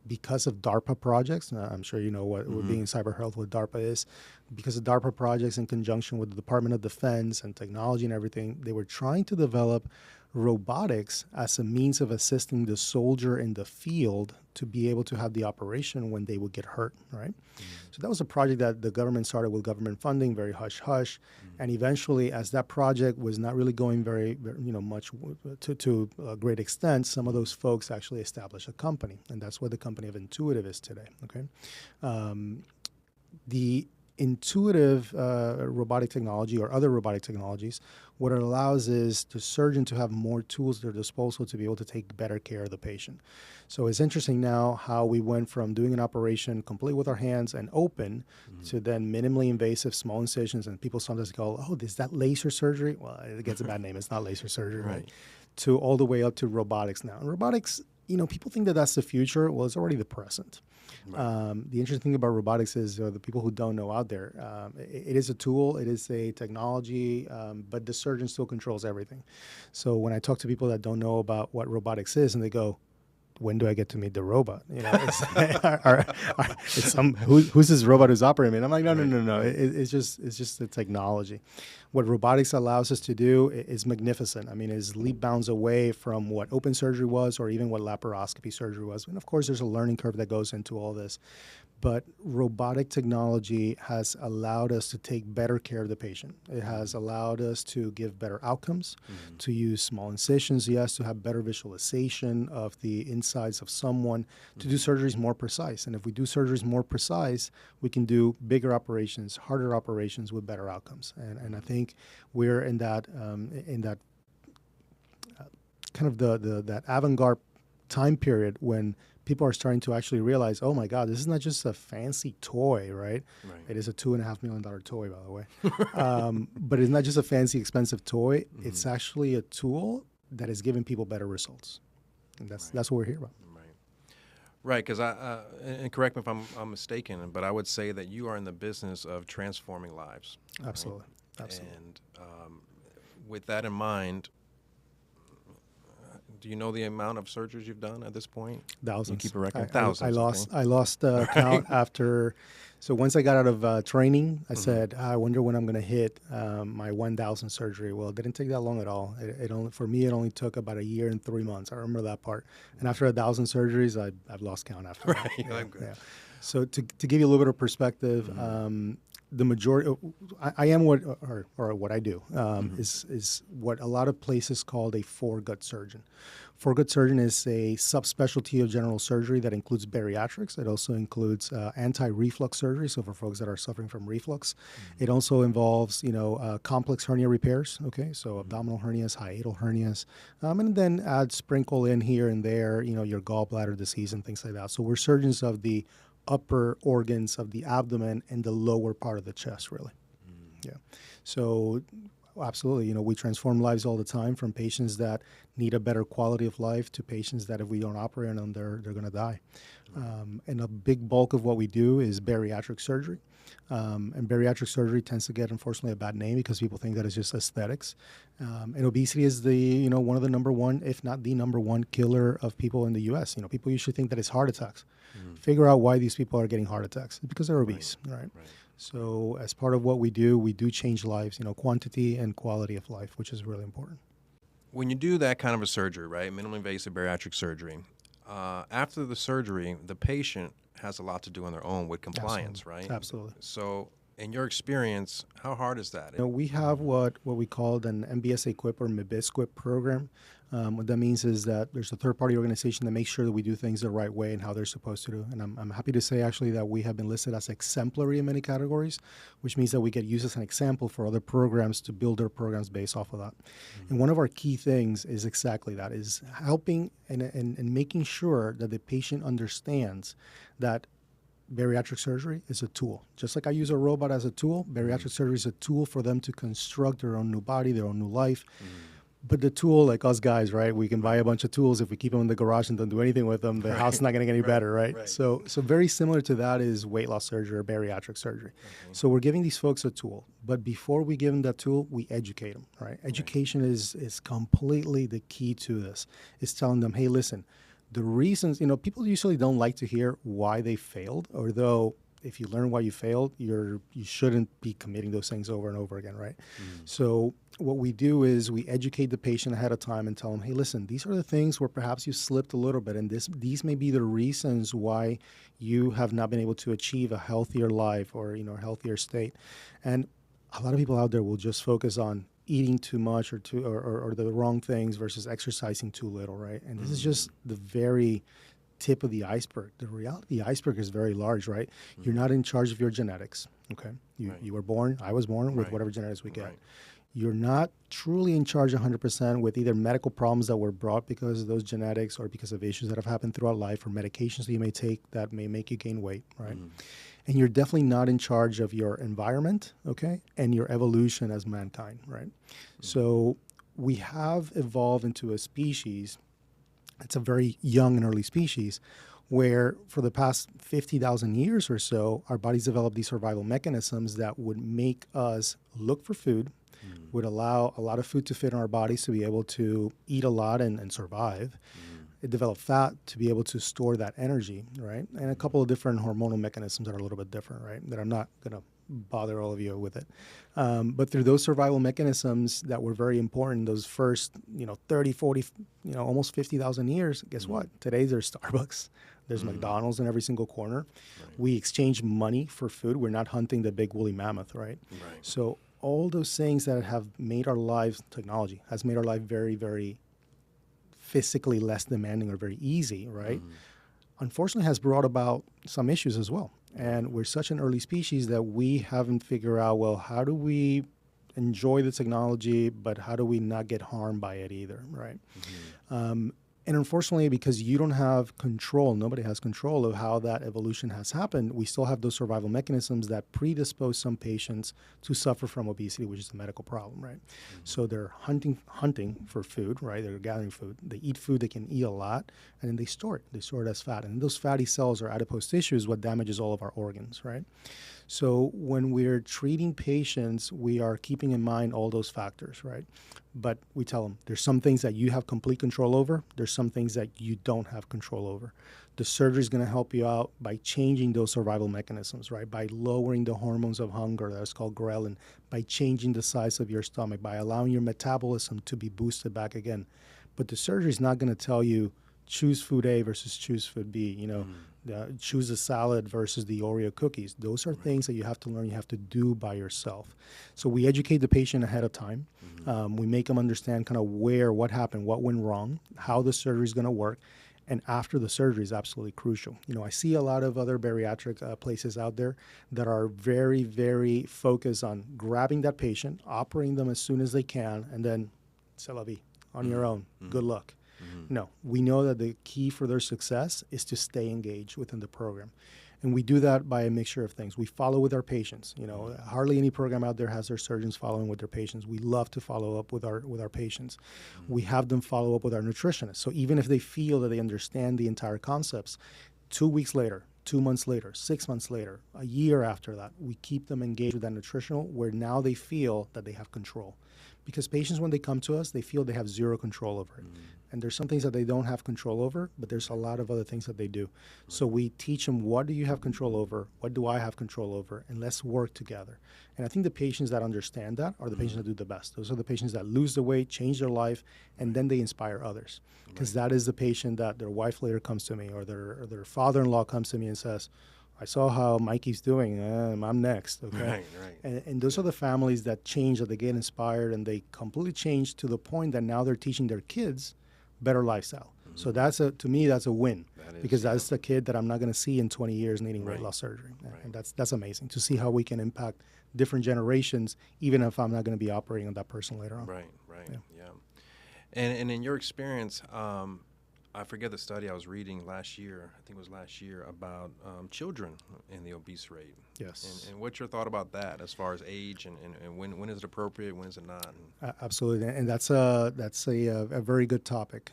because of DARPA projects, I'm sure you know what being in cyber health, what DARPA is, because of DARPA projects in conjunction with the Department of Defense and technology and everything, they were trying to develop robotics as a means of assisting the soldier in the field to be able to have the operation when they would get hurt, right? So that was a project that the government started with government funding, very hush-hush. And eventually, as that project was not really going very much to a great extent, some of those folks actually established a company. And that's what the company of Intuitive is today, okay? The intuitive robotic technology or other robotic technologies, what it allows is the surgeon to have more tools at their disposal to be able to take better care of the patient. So it's interesting now how we went from doing an operation complete with our hands and open to then minimally invasive small incisions, and people sometimes go, oh, is that laser surgery? Well, it gets a bad name. It's not laser surgery, right? To all the way up to robotics now. And robotics, people think that that's the future. Well, it's already the present. Right. The interesting thing about robotics is the people who don't know out there, it is a tool, it is a technology, but the surgeon still controls everything. So when I talk to people that don't know about what robotics is, and they go, when do I get to meet the robot? Who's this robot who's operating me? And I'm like, no. It's just the technology. What robotics allows us to do is magnificent. I mean, is leap bounds away from what open surgery was or even what laparoscopy surgery was. And of course, there's a learning curve that goes into all this. But robotic technology has allowed us to take better care of the patient. It has allowed us to give better outcomes, to use small incisions, yes, to have better visualization of the insides of someone, to do surgeries more precise. And if we do surgeries more precise, we can do bigger operations, harder operations with better outcomes. And I think we're in that kind of that avant-garde time period when people are starting to actually realize, oh my God, this is not just a fancy toy, right? It is a $2.5 million toy, by the way. But it's not just a fancy, expensive toy. It's actually a tool that is giving people better results. And that's what we're here about. Right, because and correct me if I'm mistaken, but I would say that you are in the business of transforming lives. Absolutely. Right? Absolutely. And with that in mind, do you know the amount of surgeries you've done at this point? Thousands. You keep a record? Thousands. I lost count after. So once I got out of training, I said, I wonder when I'm going to hit my 1,000 surgery. Well, it didn't take that long at all. It only took about a year and 3 months. I remember that part. And after 1,000 surgeries, I've lost count after that. Yeah. So to give you a little bit of perspective, the majority, I am what I do is what a lot of places called a foregut surgeon. Foregut surgeon is a subspecialty of general surgery that includes bariatrics. It also includes anti-reflux surgery, so for folks that are suffering from reflux. It also involves, complex hernia repairs, okay, so abdominal hernias, hiatal hernias, and then sprinkle in here and there, your gallbladder disease and things like that. So we're surgeons of the upper organs of the abdomen and the lower part of the chest, really. Yeah. So Absolutely. We transform lives all the time, from patients that need a better quality of life to patients that if we don't operate on them, they're going to die. And a big bulk of what we do is bariatric surgery. And bariatric surgery tends to get, unfortunately, a bad name because people think that it's just aesthetics. And obesity is one of the number one, if not the number one, killer of people in the U.S. People usually think that it's heart attacks. Figure out why these people are getting heart attacks. It's because they're obese, right? So as part of what we do change lives, quantity and quality of life, which is really important. When you do that kind of a surgery, right, minimally invasive bariatric surgery, after the surgery, the patient has a lot to do on their own with compliance, Absolutely. right? Absolutely. So in your experience, how hard is that? We have what we called an MBS Equip or MBS Equip program. What that means is that there's a third-party organization that makes sure that we do things the right way and how they're supposed to do. And I'm happy to say, actually, that we have been listed as exemplary in many categories, which means that we get used as an example for other programs to build their programs based off of that. And one of our key things is exactly that, is helping and making sure that the patient understands that bariatric surgery is a tool. Just like I use a robot as a tool, bariatric surgery is a tool for them to construct their own new body, their own new life. But the tool, like us guys, right, we can buy a bunch of tools. If we keep them in the garage and don't do anything with them, the house is not going to get any better, right? So very similar to that is weight loss surgery or bariatric surgery. So we're giving these folks a tool. But before we give them that tool, we educate them, right? Education is completely the key to this. It's telling them, hey, listen, the reasons, people usually don't like to hear why they failed, although if you learn why you failed, you shouldn't be committing those things over and over again, right? So what we do is we educate the patient ahead of time and tell them, hey, listen, these are the things where perhaps you slipped a little bit, and these may be the reasons why you have not been able to achieve a healthier life or a healthier state. And a lot of people out there will just focus on eating too much or the wrong things versus exercising too little, right? And this is just the very tip of the iceberg. The reality, the iceberg is very large, right? You're not in charge of your genetics, okay? You were born, I was born with whatever genetics we get. You're not truly in charge 100% with either medical problems that were brought because of those genetics or because of issues that have happened throughout life or medications that you may take that may make you gain weight, right? And you're definitely not in charge of your environment, okay, and your evolution as mankind, right? So we have evolved into a species, it's a very young and early species, where for the past 50,000 years or so, our bodies developed these survival mechanisms that would make us look for food, would allow a lot of food to fit in our bodies to be able to eat a lot and survive. It developed fat to be able to store that energy, right? And a couple of different hormonal mechanisms that are a little bit different, right? That I'm not going to bother all of you with it. But through those survival mechanisms that were very important, those first, 30, 40, almost 50,000 years, guess what? Today there's Starbucks. There's McDonald's in every single corner. We exchange money for food. We're not hunting the big woolly mammoth, right? So all those things that have made our lives, technology has made our life very, very physically less demanding or very easy, right? Unfortunately has brought about some issues as well. And we're such an early species that we haven't figured out, well, how do we enjoy the technology, but how do we not get harmed by it either, right? And unfortunately, because you don't have control, nobody has control of how that evolution has happened, we still have those survival mechanisms that predispose some patients to suffer from obesity, which is a medical problem, right? So they're hunting for food, right? They're gathering food. They eat food, they can eat a lot, and then they store it. They store it as fat. And those fatty cells or adipose tissue is what damages all of our organs, right? So when we're treating patients, we are keeping in mind all those factors, right? But we tell them there's some things that you have complete control over. There's some things that you don't have control over. The surgery is going to help you out by changing those survival mechanisms, right? By lowering the hormones of hunger, that's called ghrelin, by changing the size of your stomach, by allowing your metabolism to be boosted back again. But the surgery is not going to tell you choose food A versus choose food B, choose a salad versus the Oreo cookies. Those are things that you have to learn, you have to do by yourself. So we educate the patient ahead of time. We make them understand kind of what happened, what went wrong, how the surgery is going to work. And after the surgery is absolutely crucial. I see a lot of other bariatric places out there that are very, very focused on grabbing that patient, operating them as soon as they can, and then c'est la vie, on your own. Good luck. No, we know that the key for their success is to stay engaged within the program. And we do that by a mixture of things. We follow with our patients. You know, hardly any program out there has their surgeons following with their patients. We love to follow up with our patients. We have them follow up with our nutritionists. So even if they feel that they understand the entire concepts, 2 weeks later, 2 months later, 6 months later, a year after that, we keep them engaged with that nutritional where now they feel that they have control. Because patients, when they come to us, they feel they have zero control over it. And there's some things that they don't have control over, but there's a lot of other things that they do. So we teach them, what do you have control over? What do I have control over? And let's work together. And I think the patients that understand that are the patients that do the best. Those are the patients that lose the weight, change their life, and then they inspire others. Because that is the patient that their wife later comes to me, or their father-in-law comes to me and says, I saw how Mikey's doing. I'm next. Okay. Right. And those are the families that change, that they get inspired, and they completely change to the point that now they're teaching their kids better lifestyle. So to me, that's a win, because that's the kid that I'm not going to see in 20 years needing weight loss surgery. And that's amazing to see how we can impact different generations, even if I'm not going to be operating on that person later on. Right. Yeah. And in your experience, I forget the study I was reading last year, I think it was last year, about children in the obese rate. Yes. And what's your thought about that as far as age and when is it appropriate, when is it not? Absolutely. And that's a very good topic.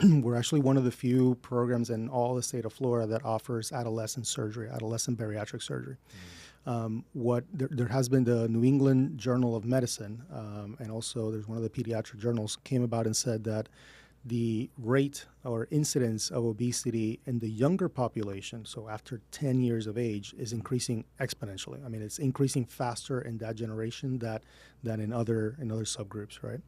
We're actually one of the few programs in all the state of Florida that offers adolescent surgery, adolescent bariatric surgery. There has been the New England Journal of Medicine, and also there's one of the pediatric journals came about and said that the rate or incidence of obesity in the younger population, so after 10 years of age, is increasing exponentially. I mean, it's increasing faster in that generation than in other subgroups, right?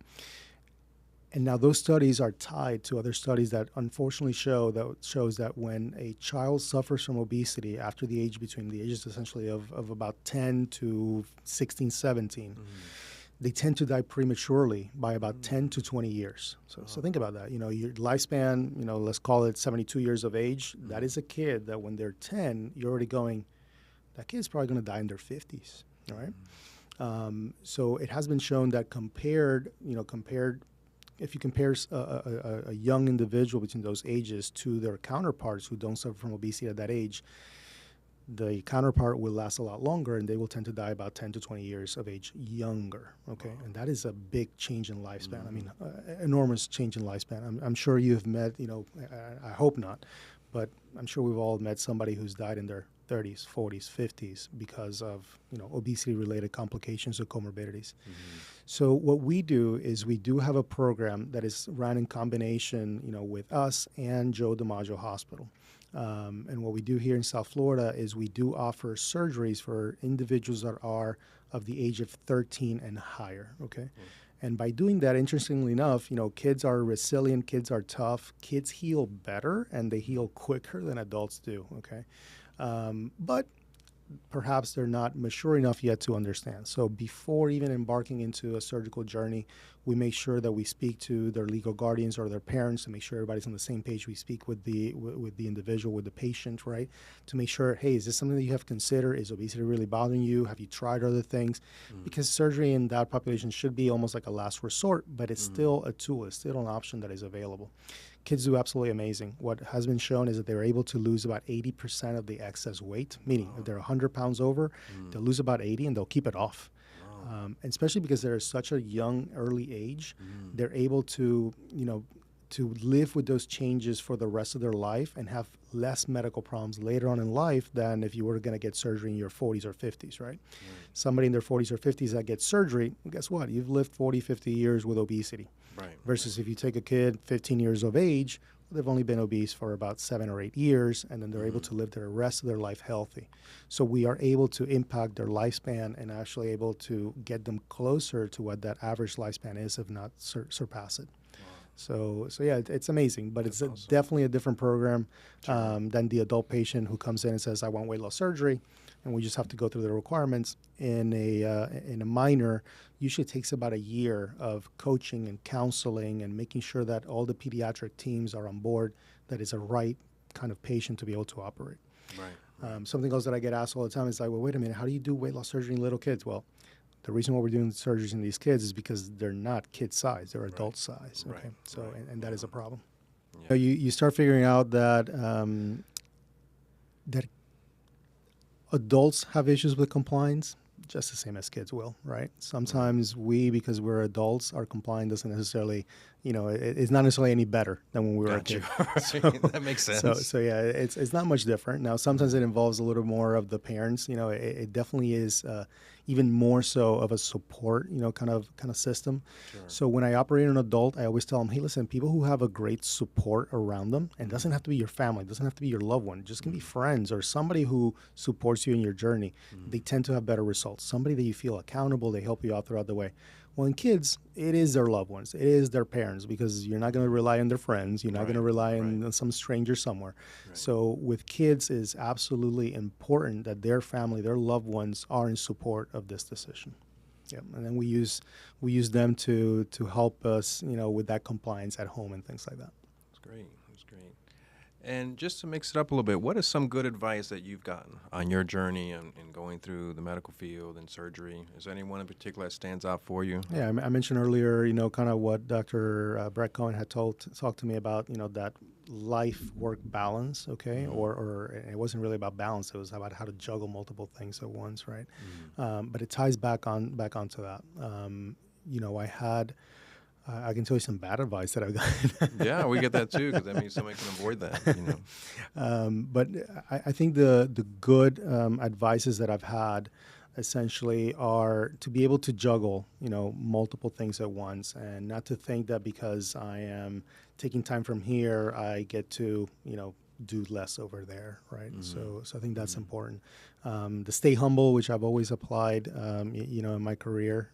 And now those studies are tied to other studies that unfortunately shows that when a child suffers from obesity after the age, between the ages essentially of about 10 to 16, 17, they tend to die prematurely by about 10 to 20 years. So think about that. You know, your lifespan, you know, let's call it 72 years of age. That is a kid that when they're 10, you're already going, that kid's probably going to die in their 50s, all right? So it has been shown that if you compare a young individual between those ages to their counterparts who don't suffer from obesity at that age, the counterpart will last a lot longer, and they will tend to die about 10 to 20 years of age younger, okay? And that is a big change in lifespan. I mean, enormous change in lifespan. I'm sure you've met, you know, I hope not, but I'm sure we've all met somebody who's died in their 30s, 40s, 50s because of, you know, obesity-related complications or comorbidities. So what we do is we do have a program that is run in combination, you know, with us and Joe DiMaggio Hospital. And what we do here in South Florida is we do offer surgeries for individuals that are of the age of 13 and higher, okay? And by doing that, interestingly enough, you know, kids are resilient, kids are tough, kids heal better, and they heal quicker than adults do, okay? But perhaps they're not mature enough yet to understand. So before even embarking into a surgical journey, we make sure that we speak to their legal guardians or their parents to make sure everybody's on the same page. We speak with the individual, with the patient, right? To make sure, hey, is this something that you have considered? Is obesity really bothering you? Have you tried other things? Because surgery in that population should be almost like a last resort, but it's still a tool. It's still an option that is available. Kids do absolutely amazing. What has been shown is that they're able to lose about 80% of the excess weight, meaning if they're 100 pounds over, they'll lose about 80 and they'll keep it off. And especially because they're at such a young, early age, they're able to, you know, to live with those changes for the rest of their life and have less medical problems later on in life than if you were going to get surgery in your 40s or 50s, right? Somebody in their 40s or 50s that gets surgery, well, guess what? You've lived 40, 50 years with obesity. Versus if you take a kid 15 years of age, they've only been obese for about 7 or 8 years, and then they're able to live the rest of their life healthy. So we are able to impact their lifespan and actually able to get them closer to what that average lifespan is, if not surpass it. So yeah, it's amazing, but it's awesome. Definitely a different program than the adult patient who comes in and says, I want weight loss surgery, and we just have to go through the requirements. In a minor, usually takes about a year of coaching and counseling and making sure that all the pediatric teams are on board, that is a right kind of patient to be able to operate. Something else that I get asked all the time is like, well, wait a minute, how do you do weight loss surgery in little kids? Well, the reason why we're doing surgeries in these kids is because they're not kid size, they're adult size. Okay, so and that is a problem. You start figuring out that that adults have issues with compliance, just the same as kids will, right? Sometimes we, because we're adults, our compliance doesn't necessarily, it's not necessarily any better than when we were a Got you. kid. So, That makes sense. so yeah, it's not much different. Now, sometimes it involves a little more of the parents. It definitely is even more so of a support, kind of system. Sure. So when I operate an adult, I always tell them, hey, listen, people who have a great support around them, and it doesn't have to be your family, it doesn't have to be your loved one, it just can be friends or somebody who supports you in your journey. They tend to have better results. Somebody that you feel accountable, they help you out throughout the way. Well, in kids, it is their loved ones. It is their parents, because you're not going to rely on their friends. You're not going to rely on some stranger somewhere. Right. So with kids, it is absolutely important that their family, their loved ones are in support of this decision. Yeah, and then we use them to help us, with that compliance at home and things like that. That's great. That's great. And just to mix it up a little bit, what is some good advice that you've gotten on your journey and going through the medical field and surgery? Is there anyone in particular that stands out for you? Yeah, I mentioned earlier, kind of what Dr. Brett Cohen had talked to me about, that life-work balance, okay? Or it wasn't really about balance. It was about how to juggle multiple things at once, right? But it ties back onto that. I can tell you some bad advice that I've gotten. Yeah, we get that too, because that means somebody can avoid that. But I think the good advices that I've had essentially are to be able to juggle, multiple things at once, and not to think that because I am taking time from here, I get to, do less over there, right? So I think that's important. The stay humble, which I've always applied, in my career.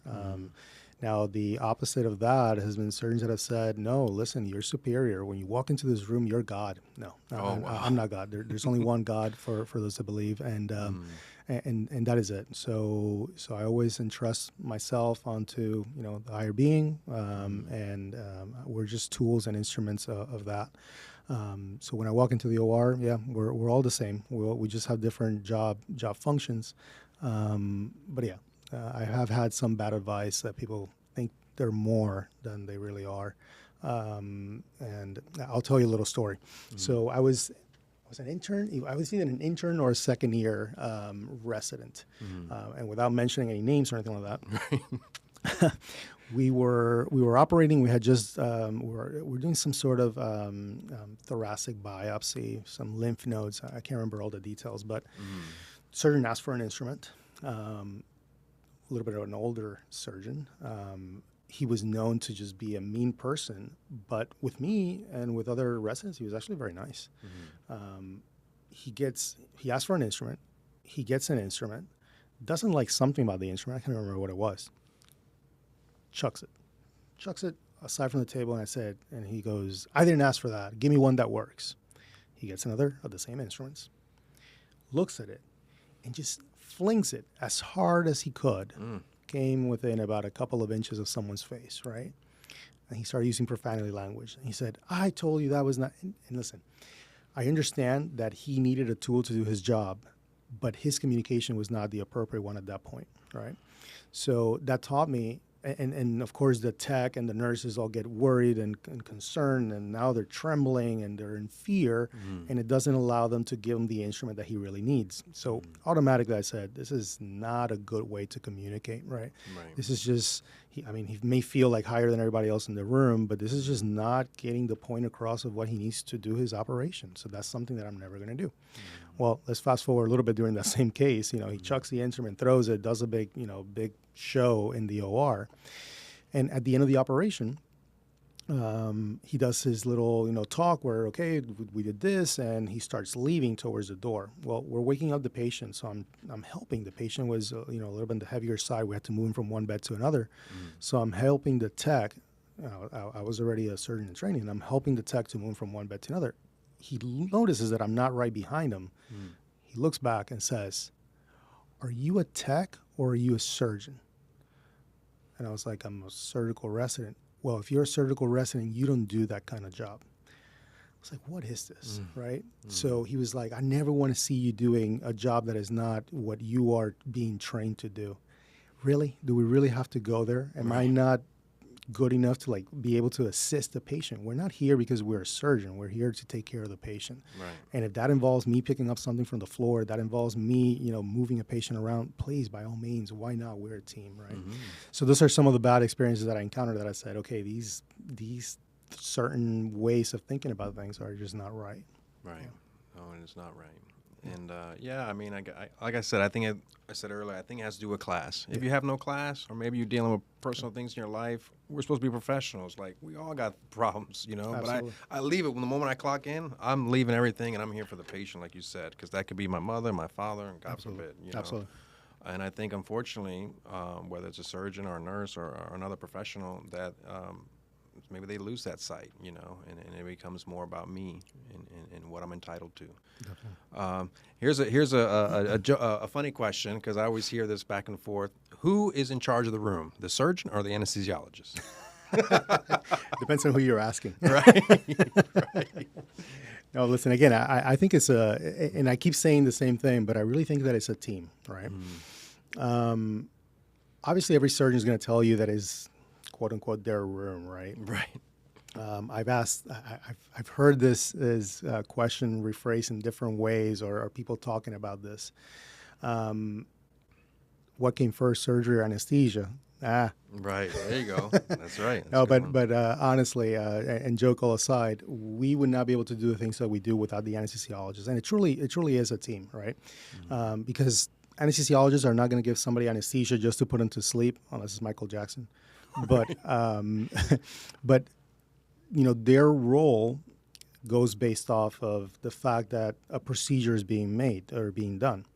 Now, the opposite of that has been surgeons that have said, no, listen, you're superior. When you walk into this room, you're God. No, I'm not God. There's only one God for those that believe, and that is it. So I always entrust myself onto, the higher being, and we're just tools and instruments of that. So when I walk into the OR, yeah, we're all the same. We just have different job functions. But yeah. I have had some bad advice that people think they're more than they really are. And I'll tell you a little story. So I was an intern. I was either an intern or a second year resident. And without mentioning any names or anything like that, we were operating. We had just we're doing some sort of thoracic biopsy, some lymph nodes. I can't remember all the details, but surgeon asked for an instrument. A little bit of an older surgeon. He was known to just be a mean person, but with me and with other residents, he was actually very nice. He asked for an instrument. He gets an instrument, doesn't like something about the instrument. I can't remember what it was. Chucks it aside from the table, and he goes, I didn't ask for that. Give me one that works. He gets another of the same instruments, looks at it, and just flings it as hard as he could. Came within about a couple of inches of someone's face, right? And he started using profanity language. And he said, I told you that was not... And listen, I understand that he needed a tool to do his job, but his communication was not the appropriate one at that point, right? So that taught me... And of course, the tech and the nurses all get worried and concerned, and now they're trembling and they're in fear, and it doesn't allow them to give him the instrument that he really needs. So automatically I said, this is not a good way to communicate, right? This is just, he may feel like higher than everybody else in the room, but this is just not getting the point across of what he needs to do his operation. So that's something that I'm never going to do. Well, let's fast forward a little bit during that same case. He chucks the instrument, throws it, does a big show in the OR. And at the end of the operation, he does his little, talk where, okay, we did this, and he starts leaving towards the door. Well, we're waking up the patient, so I'm helping. The patient was, a little bit on the heavier side. We had to move him from one bed to another. So I'm helping the tech. I was already a surgeon in training, and I'm helping the tech to move from one bed to another. He notices that I'm not right behind him. He looks back and says, are you a tech or are you a surgeon? And I was like, I'm a surgical resident. Well, if you're a surgical resident, you don't do that kind of job. I was like, what is this, right? So he was like, I never want to see you doing a job that is not what you are being trained to do. Really? Do we really have to go there? Am I not good enough to like be able to assist the patient. We're not here because we're a surgeon. We're here to take care of the patient. Right. And if that involves me picking up something from the floor, that involves me, moving a patient around, please, by all means, why not? We're a team, right? Mm-hmm. So those are some of the bad experiences that I encountered that I said, okay, these certain ways of thinking about things are just not right. Right. Yeah. No, and it's not right. And I mean, I like I said, I said earlier, I think it has to do with class. If you have no class, or maybe you're dealing with personal things in your life, we're supposed to be professionals. Like, we all got problems, Absolutely. But I leave it. When the moment I clock in, I'm leaving everything, and I'm here for the patient, like you said, because that could be my mother, my father, and God forbid. Absolutely. And I think, unfortunately, whether it's a surgeon or a nurse or another professional, that maybe they lose that sight, and it becomes more about me and what I'm entitled to. Definitely. Here's a funny question, because I always hear this back and forth. Who is in charge of the room, the surgeon or the anesthesiologist? Depends on who you're asking. Right. Right. No, listen, again, I think it's and I keep saying the same thing, but I really think that it's a team, right? Obviously, every surgeon is going to tell you that is, quote unquote, their room, right? Right. I've heard this question rephrased in different ways, or people talking about this. What came first, surgery or anesthesia? Right. There you go. That's right. That's No, but honestly, and joke all aside, we would not be able to do the things that we do without the anesthesiologist, and it truly is a team, right? Because anesthesiologists are not going to give somebody anesthesia just to put them to sleep, unless it's Michael Jackson. But but their role goes based off of the fact that a procedure is being made or being done.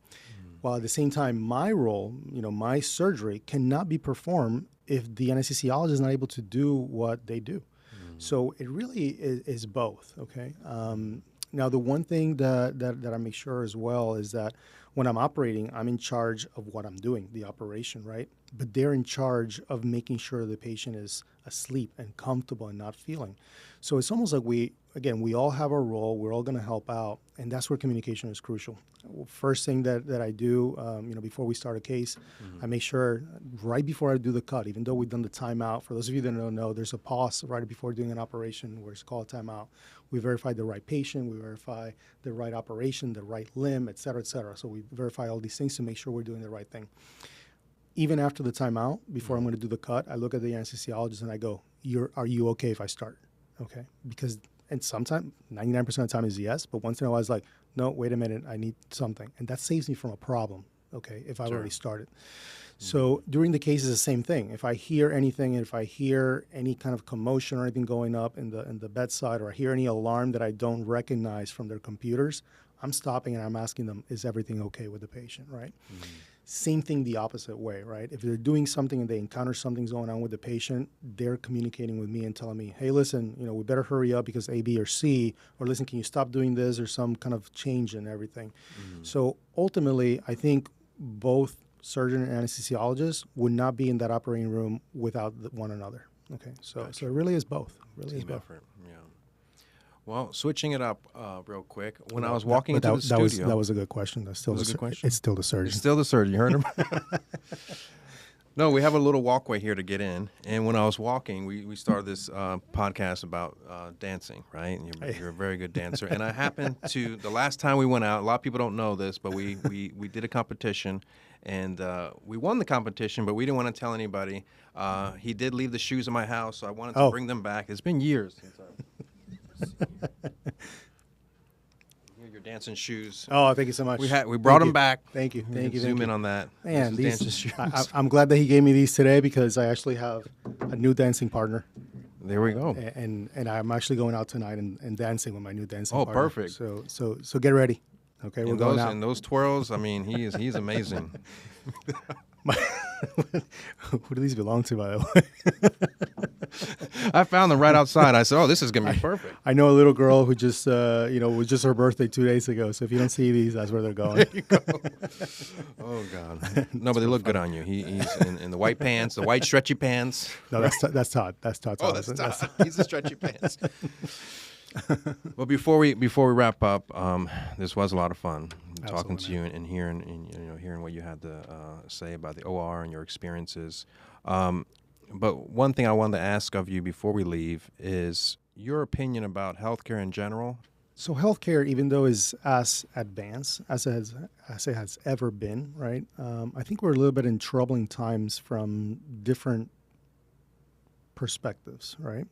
While at the same time, my role, my surgery cannot be performed if the anesthesiologist is not able to do what they do. So it really is both, okay? Now, the one thing that I make sure as well is that when I'm operating, I'm in charge of what I'm doing, the operation, right? But they're in charge of making sure the patient is asleep and comfortable and not feeling. So it's almost like we all have a role. We're all going to help out, and that's where communication is crucial. First thing that I do, before we start a case, I make sure right before I do the cut, even though we've done the timeout, for those of you that don't know, there's a pause right before doing an operation where it's called timeout. We verify the right patient, we verify the right operation, the right limb, et cetera, et cetera. So we verify all these things to make sure we're doing the right thing. Even after the timeout, before I'm going to do the cut, I look at the anesthesiologist and I go, are you okay if I start? Okay. Because, and sometimes, 99% of the time is yes, but once in a while it's like, no, wait a minute, I need something. And that saves me from a problem, okay, if I've already started. So during the case, it's the same thing. If I hear anything, if I hear any kind of commotion or anything going up in the bedside, or I hear any alarm that I don't recognize from their computers, I'm stopping and I'm asking them, is everything okay with the patient, right? Same thing the opposite way, right? If they're doing something and they encounter something's going on with the patient, they're communicating with me and telling me, hey, listen, we better hurry up because A, B, or C, or listen, can you stop doing this, or some kind of change in everything. So ultimately, I think both surgeon and anesthesiologist would not be in that operating room without one another. Okay, so Gotcha. So it really is both. Team effort. Yeah. Well, switching it up real quick. When I was walking into the studio, that was a good question. That's still was a good question? It's still the surgeon. It's still the surgeon. You heard him. No, we have a little walkway here to get in. And when I was walking, we started this podcast about dancing, right? And you're a very good dancer. And I happened to, the last time we went out, a lot of people don't know this, but we did a competition. And we won the competition, but we didn't want to tell anybody. He did leave the shoes in my house, so I wanted to bring them back. It's been years since Here, your dancing shoes. Oh, thank you so much. We brought them back. Thank you. Thank you. Zoom in on that. Man, This is these, dancing shoes. I'm glad that he gave me these today because I actually have a new dancing partner. There we go. And I'm actually going out tonight and dancing with my new dancing partner. Oh, perfect. So get ready. Okay, we're going out. And those twirls, I mean, he's amazing. Who do these belong to, by the way? I found them right outside. I said, "Oh, this is gonna be perfect." I know a little girl who just, was just her birthday 2 days ago. So if you don't see these, that's where they're going. There you go. Oh God, no, but they look good on you. He's in the white pants, the white stretchy pants. No, that's Todd. That's Todd. Oh, that's Todd. He's the stretchy pants. Well, before we wrap up, this was a lot of fun talking to you and hearing what you had to say about the OR and your experiences. But one thing I wanted to ask of you before we leave is your opinion about healthcare in general. So healthcare, even though is as advanced as it has ever been, right? I think we're a little bit in troubling times from different perspectives, right?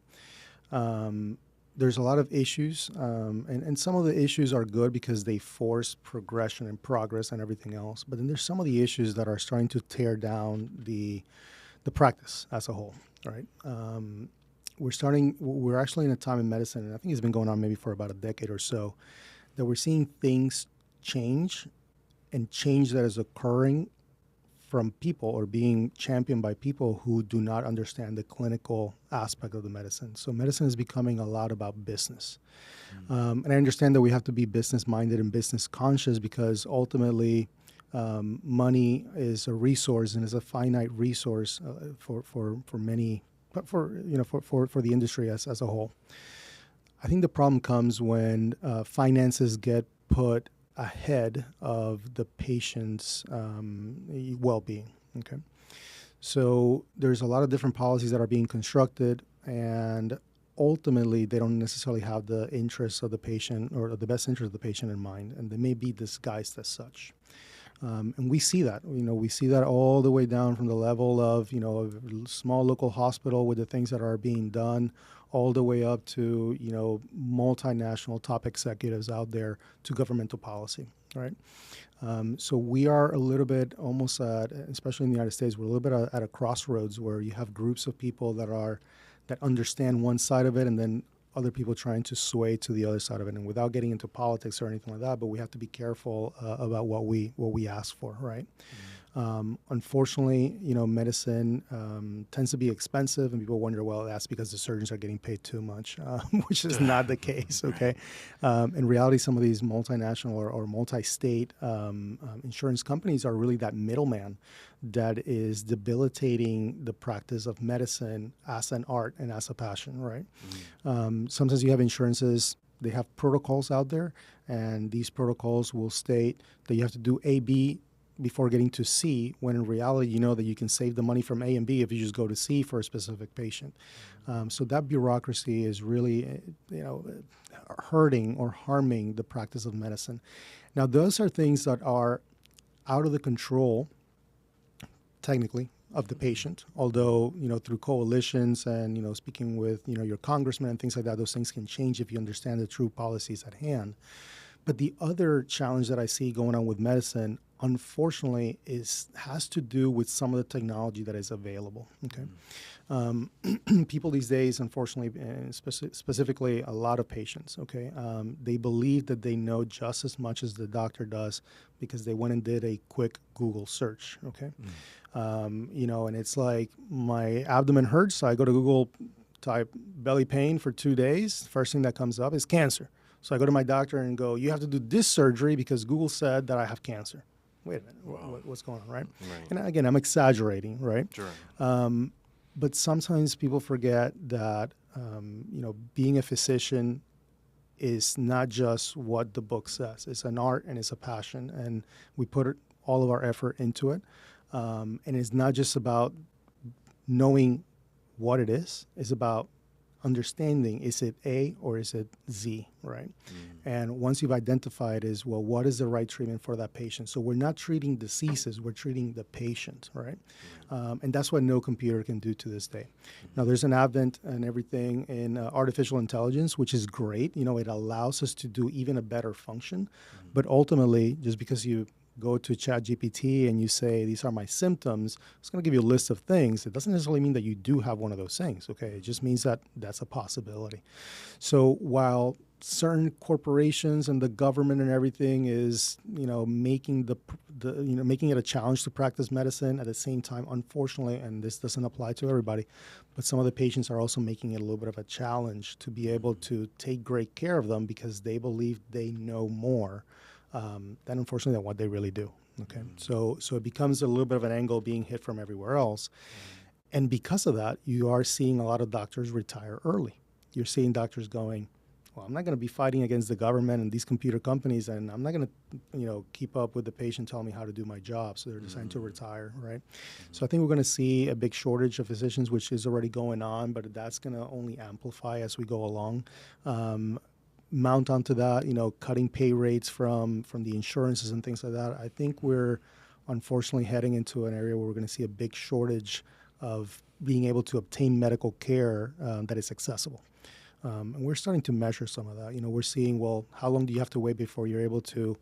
There's a lot of issues, and some of the issues are good because they force progression and progress and everything else. But then there's some of the issues that are starting to tear down the practice as a whole, right? We're actually in a time in medicine, and I think it's been going on maybe for about a decade or so, that we're seeing things change, and change that is occurring from people or being championed by people who do not understand the clinical aspect of the medicine. So medicine is becoming a lot about business. And I understand that we have to be business minded and business conscious because ultimately money is a resource and is a finite resource for many, but for the industry as a whole. I think the problem comes when finances get put ahead of the patient's well-being. Okay, so there's a lot of different policies that are being constructed, and ultimately they don't necessarily have the interests of the patient or the best interest of the patient in mind, and they may be disguised as such. And we see that, we see that all the way down from the level of, a small local hospital with the things that are being done, all the way up to, multinational top executives out there to governmental policy, right? So we are a little bit almost especially in the United States, we're a little bit at a crossroads where you have groups of people that understand one side of it, and then other people trying to sway to the other side of it, and without getting into politics or anything like that, but we have to be careful about what we ask for, right? Unfortunately, medicine tends to be expensive, and people wonder, well, that's because the surgeons are getting paid too much, which is not the case, okay? In reality, some of these multinational or multi-state insurance companies are really that middleman that is debilitating the practice of medicine as an art and as a passion, right? Sometimes you have insurances, they have protocols out there, and these protocols will state that you have to do A, B, before getting to C, when in reality, you know that you can save the money from A and B if you just go to C for a specific patient. So that bureaucracy is really, hurting or harming the practice of medicine. Now, those are things that are out of the control, technically, of the patient. Although, through coalitions and, speaking with, your congressman and things like that, those things can change if you understand the true policies at hand. But the other challenge that I see going on with medicine, unfortunately, has to do with some of the technology that is available. Okay, people these days, unfortunately, and specifically a lot of patients, okay, they believe that they know just as much as the doctor does because they went and did a quick Google search. Okay, and it's like my abdomen hurts, so I go to Google, type belly pain for 2 days. First thing that comes up is cancer. So I go to my doctor and go, you have to do this surgery because Google said that I have cancer. Wait a minute, what's going on, right? And again, I'm exaggerating, right? Sure. But sometimes people forget that, being a physician is not just what the book says. It's an art and it's a passion, and we put all of our effort into it. And it's not just about knowing what it is. It's about understanding, is it A or is it Z, right? And once you've identified what is the right treatment for that patient? So we're not treating diseases, we're treating the patient, right? And that's what no computer can do to this day. Now, there's an advent and everything in artificial intelligence, which is great. It allows us to do even a better function. But ultimately, just because you go to ChatGPT and you say, these are my symptoms, it's going to give you a list of things. It doesn't necessarily mean that you do have one of those things, okay? It just means that that's a possibility. So while certain corporations and the government and everything is, making making it a challenge to practice medicine, at the same time, unfortunately, and this doesn't apply to everybody, but some of the patients are also making it a little bit of a challenge to be able to take great care of them because they believe they know more than unfortunately than what they really do. Okay, so it becomes a little bit of an angle being hit from everywhere else, and because of that, you are seeing a lot of doctors retire early. You're seeing doctors going, well, I'm not going to be fighting against the government and these computer companies, and I'm not going to, keep up with the patient telling me how to do my job. So they're deciding to retire, right? So I think we're going to see a big shortage of physicians, which is already going on, but that's going to only amplify as we go along. Mount onto that, cutting pay rates from the insurances and things like that. I think we're unfortunately heading into an area where we're going to see a big shortage of being able to obtain medical care that is accessible. And we're starting to measure some of that. We're seeing, well, how long do you have to wait before you're able to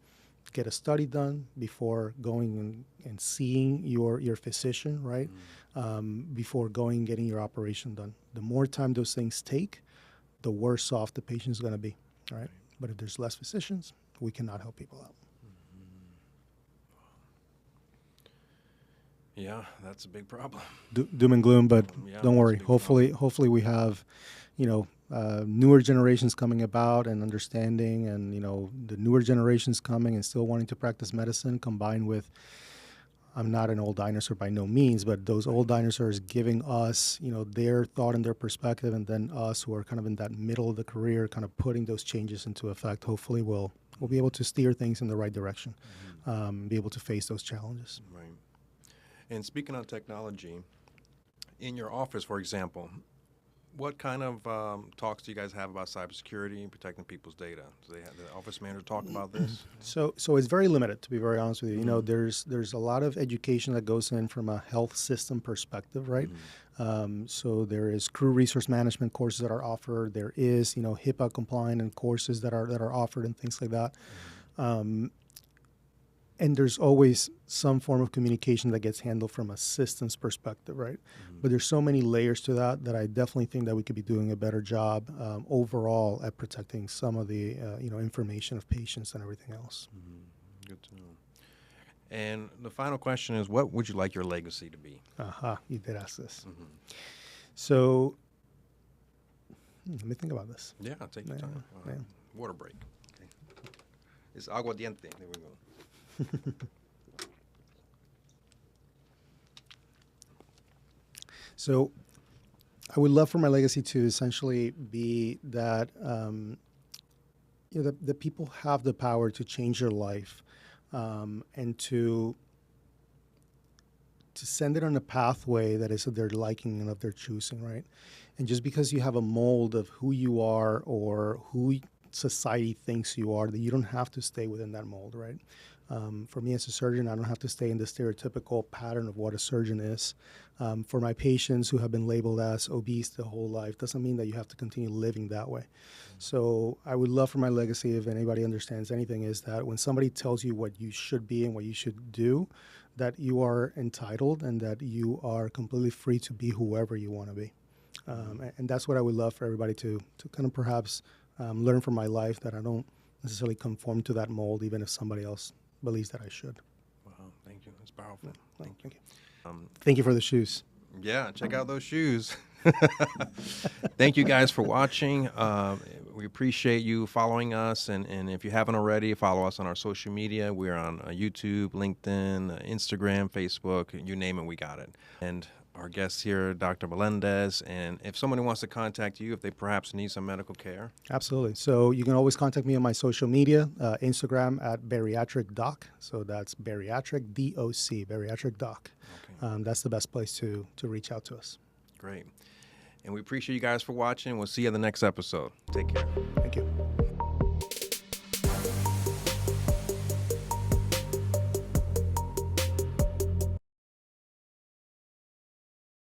get a study done, before going and seeing your physician, right? Before going and getting your operation done. The more time those things take, the worse off the patient is going to be, right? But if there's less physicians, we cannot help people out. Yeah, that's a big problem. Doom and gloom, but Yeah, don't worry. that's a big Hopefully we have, newer generations coming about and understanding, and the newer generations coming and still wanting to practice medicine, combined with, I'm not an old dinosaur by no means, but those old dinosaurs giving us, their thought and their perspective, and then us who are kind of in that middle of the career, kind of putting those changes into effect. Hopefully we'll be able to steer things in the right direction, be able to face those challenges. Right. And speaking of technology, in your office, for example, what kind of talks do you guys have about cybersecurity and protecting people's data? Do they have the office manager talk about this? So it's very limited, to be very honest with you. There's a lot of education that goes in from a health system perspective, right? So there is crew resource management courses that are offered. There is, HIPAA compliant and courses that are offered and things like that. And there's always some form of communication that gets handled from a systems perspective, right? But there's so many layers to that I definitely think that we could be doing a better job overall at protecting some of the information of patients and everything else. Good to know. And the final question is, what would you like your legacy to be? You did ask this. So let me think about this. Yeah, take your time. Water break. Okay. It's aguardiente. There we go. So I would love for my legacy to essentially be that that people have the power to change their life, and to send it on a pathway that is of their liking and of their choosing, right? And just because you have a mold of who you are or who society thinks you are, that you don't have to stay within that mold, right? For me as a surgeon, I don't have to stay in the stereotypical pattern of what a surgeon is. For my patients who have been labeled as obese their whole life, doesn't mean that you have to continue living that way. So I would love for my legacy, if anybody understands anything, is that when somebody tells you what you should be and what you should do, that you are entitled and that you are completely free to be whoever you want to be. And that's what I would love for everybody to kind of perhaps learn from my life, that I don't necessarily conform to that mold, even if somebody else believes that I should. Wow, thank you. That's powerful. Thank you. Thank you for the shoes. Yeah, check out those shoes. Thank you guys for watching. We appreciate you following us, and if you haven't already, follow us on our social media. We're on YouTube, LinkedIn, Instagram, Facebook, you name it, we got it. And our guest here, Dr. Melendez, and if somebody wants to contact you, if they perhaps need some medical care. Absolutely. So you can always contact me on my social media, Instagram at bariatric doc. So that's bariatric DOC, bariatric doc. Okay. That's the best place to reach out to us. Great. And we appreciate you guys for watching. We'll see you in the next episode. Take care. Thank you.